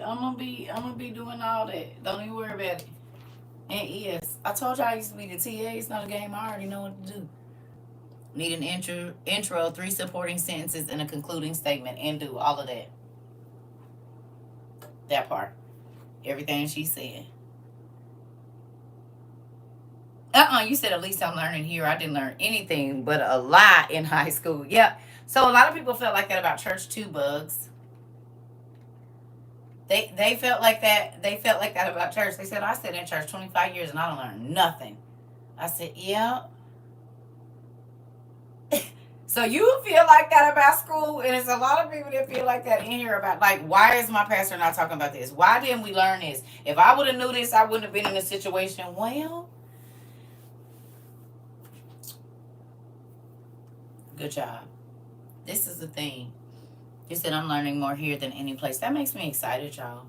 doing all that. Don't even worry about it. And yes, I told you I used to be the TA. It's not a game. I already know what to do. Need an intro, 3 supporting sentences, and a concluding statement, and do all of that. That part. Everything she said. You said at least I'm learning here. I didn't learn anything but a lot in high school. Yep. So a lot of people felt like that about church too, Bugs. They felt like that. They felt like that about church. They said, I sat in church 25 years and I don't learn nothing. I said, yeah. So you feel like that about school, and it's a lot of people that feel like that in here about, like, why is my pastor not talking about this? Why didn't we learn this? If I would have knew this, I wouldn't have been in this situation. Well, good job. This is the thing. You said I'm learning more here than any place. That makes me excited, y'all.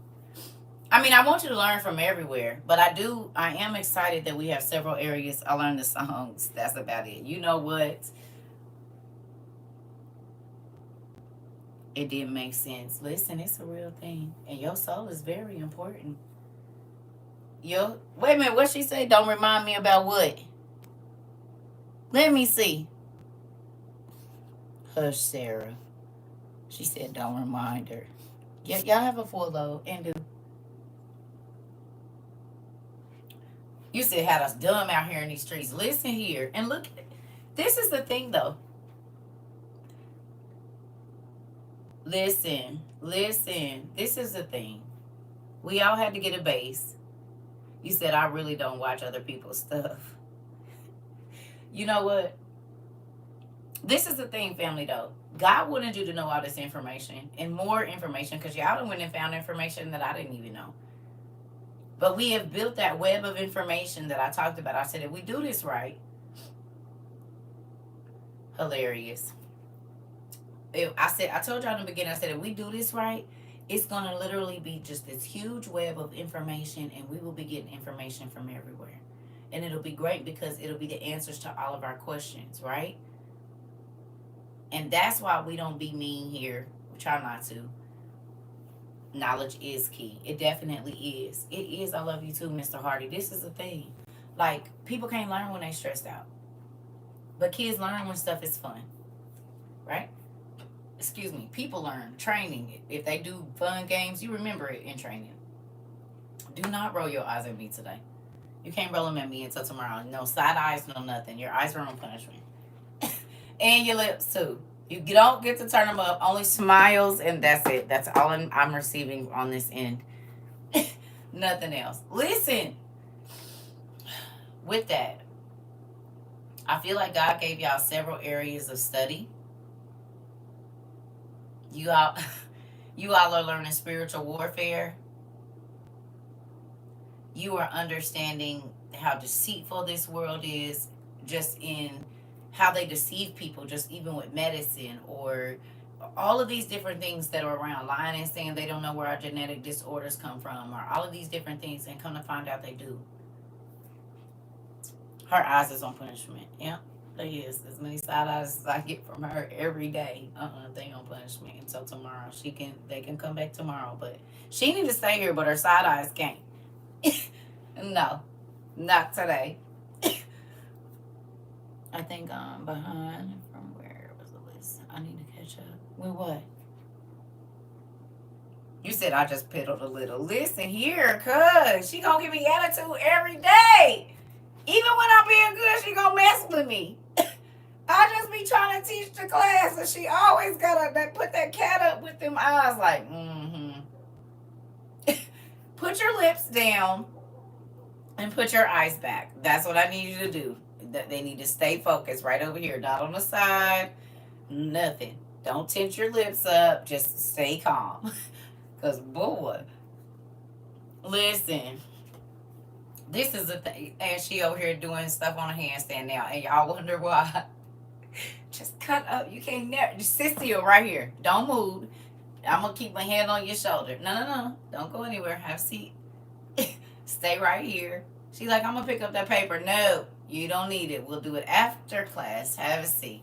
I mean, I want you to learn from everywhere, but I am excited that we have several areas. I learned the songs. That's about it. You know what? It didn't make sense. Listen, it's a real thing. And your soul is very important. Wait a minute, what she say? Don't remind me about what? Let me see. Hush, Sarah. She said, don't remind her. Yeah, y'all have a full load and do. You said had us dumb out here in these streets. Listen here and look. This is the thing, though. Listen. This is the thing. We all had to get a base. You said I really don't watch other people's stuff. You know what? This is the thing, family, though. God wanted you to know all this information and more information, because y'all done went and found information that I didn't even know. But we have built that web of information that I talked about. I said, if we do this right, hilarious. I told y'all in the beginning, I said, if we do this right, it's going to literally be just this huge web of information, and we will be getting information from everywhere. And it'll be great because it'll be the answers to all of our questions, right? And that's why we don't be mean here. We try not to. Knowledge is key. It definitely is. It is. I love you too, Mr. Hardy. This is the thing. Like, people can't learn when they stressed out. But kids learn when stuff is fun. Right? Excuse me. People learn. Training. If they do fun games, you remember it in training. Do not roll your eyes at me today. You can't roll them at me until tomorrow. No side eyes, no nothing. Your eyes are on punishment. And your lips too. You don't get to turn them up. Only smiles, and that's it. That's all I'm receiving on this end. Nothing else. Listen. With that, I feel like God gave y'all several areas of study. You all, you all are learning spiritual warfare. You are understanding how deceitful this world is, just in how they deceive people, just even with medicine, or all of these different things that are around, lying and saying they don't know where our genetic disorders come from, or all of these different things, and come to find out they do. Her eyes is on punishment. Yeah, they is. As many side eyes as I get from her every day. They on punishment until tomorrow. They can come back tomorrow, but she need to stay here, but her side eyes can't. No, not today. I think I'm behind from where was the list. I need to catch up. With what? You said I just piddled a little. Listen here, cuz she gonna give me attitude every day. Even when I'm being good, she gonna mess with me. I just be trying to teach the class, and she always gotta put that cat up with them eyes like, Put your lips down and put your eyes back. That's what I need you to do. They need to stay focused right over here, not on the side, nothing. Don't tense your lips up. Just stay calm. Because, boy, listen, this is the thing. And she over here doing stuff on a handstand now. And y'all wonder why. Just cut up. You can't never. Just sit still right here. Don't move. I'm going to keep my hand on your shoulder. No. Don't go anywhere. Have a seat. Stay right here. She's like, I'm going to pick up that paper. No, you don't need it. We'll do it after class. Have a seat.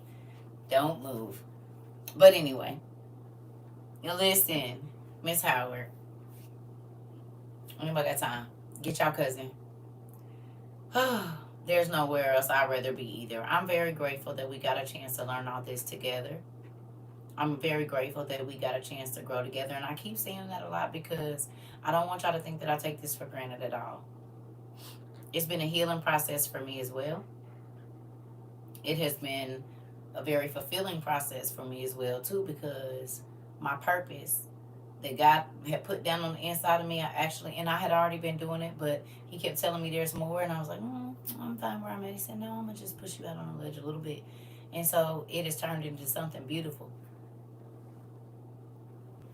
Don't move. But anyway, you listen, Miss Howard. Anybody got time? Get y'all cousin. There's nowhere else I'd rather be either. I'm very grateful that we got a chance to learn all this together. I'm very grateful that we got a chance to grow together. And I keep saying that a lot because I don't want y'all to think that I take this for granted at all. It's been a healing process for me as well. It has been a very fulfilling process for me as well, too, because my purpose that God had put down on the inside of me, and I had already been doing it, but he kept telling me there's more, and I was like, I'm fine where I'm at. He said, no, I'm going to just push you out on the ledge a little bit. And so it has turned into something beautiful.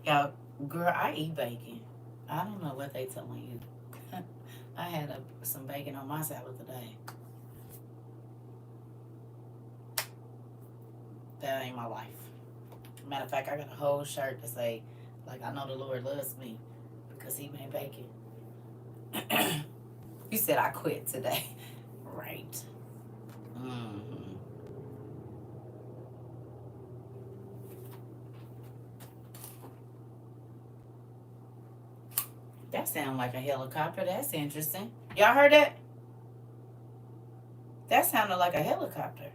Y'all, girl, I eat bacon. I don't know what they telling you. I had some bacon on my salad today. That ain't my life. Matter of fact, I got a whole shirt to say, like, I know the Lord loves me because he made bacon. You said I quit today. Right. That sounds like a helicopter. That's interesting. Y'all heard that? That sounded like a helicopter.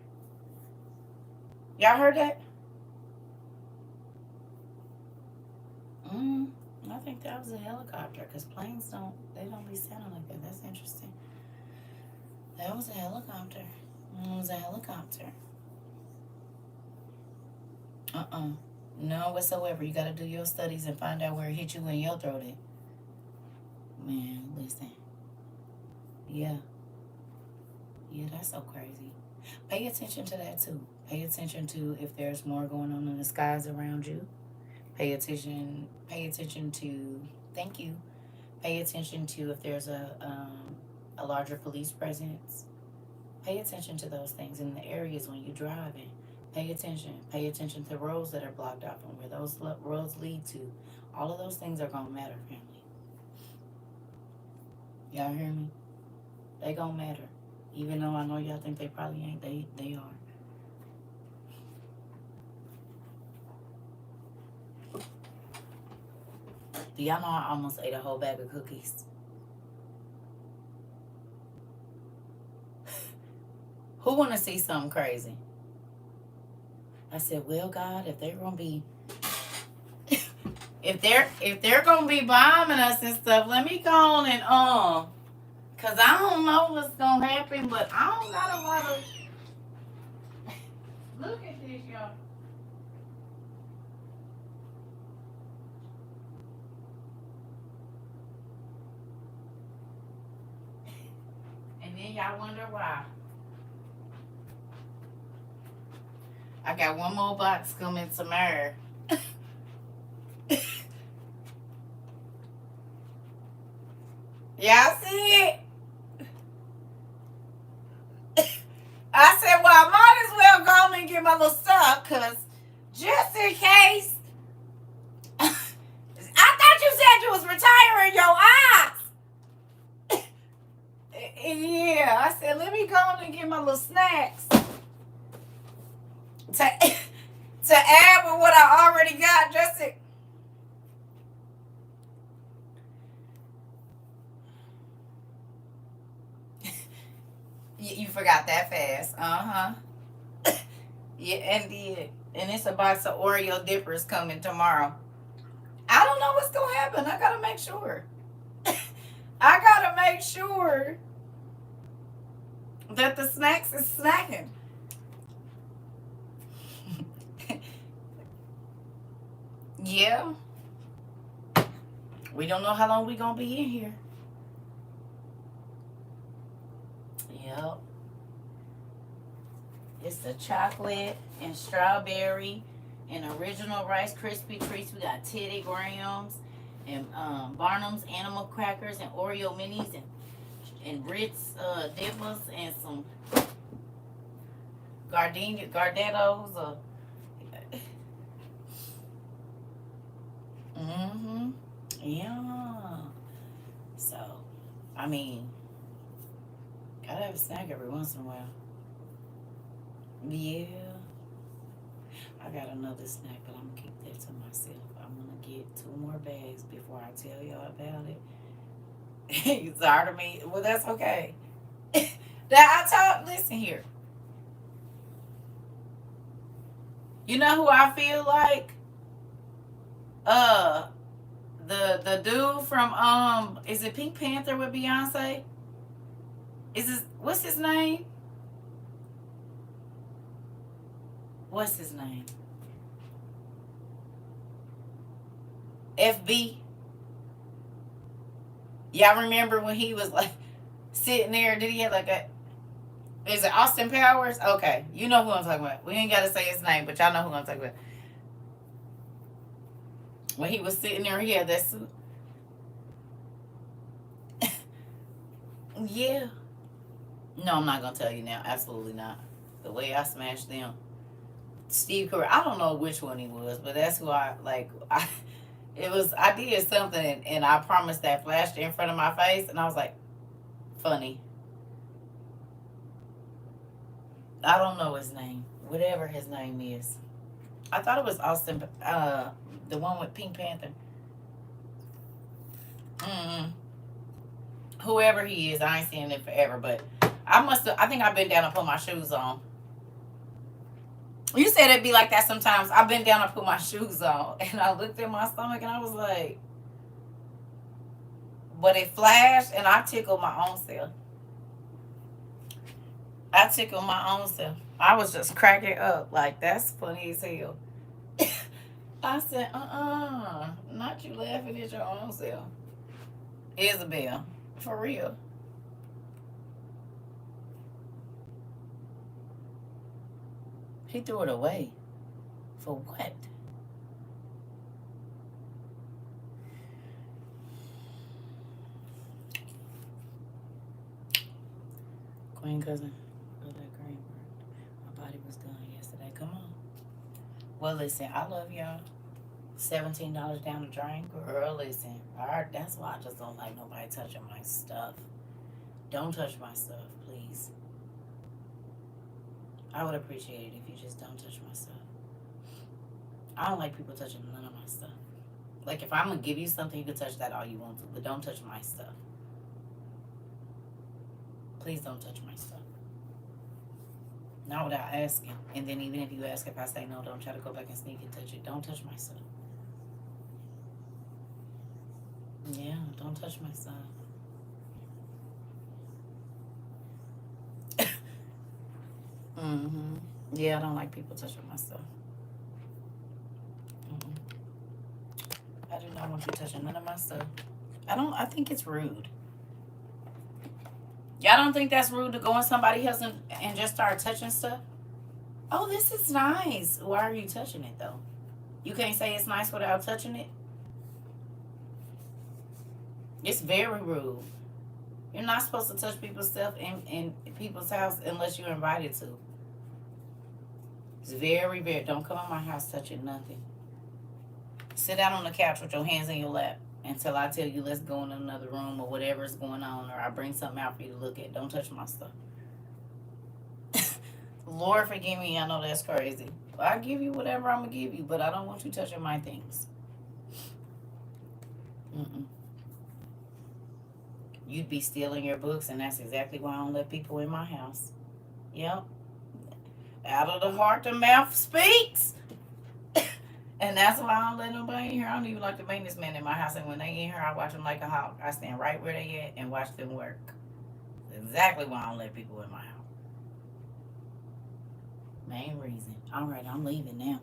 Y'all heard that? I think that was a helicopter because planes don't be sounding like that. That's interesting. That was a helicopter. It was a helicopter. No whatsoever. You got to do your studies and find out where it hit you in your throat at. Man, listen. Yeah. Yeah, that's so crazy. Pay attention to that too. Pay attention to if there's more going on in the skies around you. Pay attention. Pay attention to. Thank you. Pay attention to if there's a larger police presence. Pay attention to those things in the areas when you're driving. Pay attention. Pay attention to roads that are blocked off and where those roads lead to. All of those things are gonna matter, family. Y'all hear me? They gonna matter. Even though I know y'all think they probably ain't, they are. Do y'all know I almost ate a whole bag of cookies? Who wanna see something crazy? I said, well, God, if they're gonna be if they're gonna be bombing us and stuff, let me go on and cause I don't know what's gonna happen, but I don't got a lot of look at this, y'all. And then y'all wonder why. I got one more box coming tomorrow. Y'all see it? I said, well, I might as well go and get my little stuff, because just in case. I thought you said you was retiring your eyes. Yeah, I said, let me go and get my little snacks. To add with what I already got, just to. You forgot that fast. Yeah, indeed. And it's a box of Oreo dippers coming tomorrow. I don't know what's gonna happen. I gotta make sure. I gotta make sure that the snacks is snacking. Yeah. We don't know how long we gonna be in here. Yep. It's the chocolate and strawberry and original Rice Krispie treats. We got Teddy Grahams and Barnum's animal crackers and Oreo minis and Ritz dippers and some Gardettos. Mm-hmm. Yeah. So, I mean, gotta have a snack every once in a while. Yeah. I got another snack, but I'm gonna keep that to myself. I'm gonna get 2 more bags before I tell y'all about it. You tired of me? Well, that's okay. Listen here. You know who I feel like? The dude from is it Pink Panther with Beyonce? What's his name? What's his name? FB. Y'all remember when he was like sitting there? Did he have like a? Is it Austin Powers? Okay, you know who I'm talking about. We ain't gotta say his name, but y'all know who I'm talking about. When he was sitting there, he had that suit. Yeah. No, I'm not gonna tell you now. Absolutely not. The way I smashed them. Steve Carell. I don't know which one he was, but that's who I like. I did something and I promised that flashed in front of my face, and I was like, funny. I don't know his name. Whatever his name is. I thought it was Austin. The one with Pink Panther. Mm-hmm. Whoever he is, I ain't seen him forever, but I think I've been down and put my shoes on. You said it'd be like that sometimes. I've been down and put my shoes on, and I looked at my stomach, and I was like, but it flashed, and I tickled my own self. I tickled my own self. I was just cracking up, like, that's funny as hell. I said, not you laughing at your own self. Isabel, for real. He threw it away. For what? Queen cousin. Look that green bird. My body was done yesterday. Come on. Well, listen, I love y'all. $17 down the drain. Girl, listen. Alright, that's why I just don't like nobody touching my stuff. Don't touch my stuff, please. I would appreciate it if you just don't touch my stuff. I don't like people touching none of my stuff. Like, if I'm gonna give you something, you can touch that all you want to, but don't touch my stuff. Please don't touch my stuff. Not without asking. And then even if you ask, if I say no, don't try to go back and sneak and touch it. Don't touch my stuff. Yeah, don't touch my stuff. Mm-hmm. Yeah, I don't like people touching my stuff. I do not want you touching none of my stuff. I think it's rude. Y'all don't think that's rude to go in somebody else and just start touching stuff? Oh, this is nice. Why are you touching it, though? You can't say it's nice without touching it? It's very rude. You're not supposed to touch people's stuff in people's house unless you're invited to. It's very, very... Don't come in my house touching nothing. Sit down on the couch with your hands in your lap until I tell you let's go in another room or whatever's going on, or I bring something out for you to look at. Don't touch my stuff. Lord forgive me, I know that's crazy. I give you whatever I'm going to give you, but I don't want you touching my things. Mm-mm. You'd be stealing your books, and that's exactly why I don't let people in my house. Yep. Out of the heart, the mouth speaks. And that's why I don't let nobody in here. I don't even like the maintenance man in my house. And when they in here, I watch them like a hawk. I stand right where they at and watch them work. Exactly why I don't let people in my house. Main reason. All right, I'm leaving now.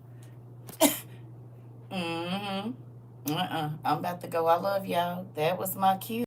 I'm about to go. I love y'all. That was my cue.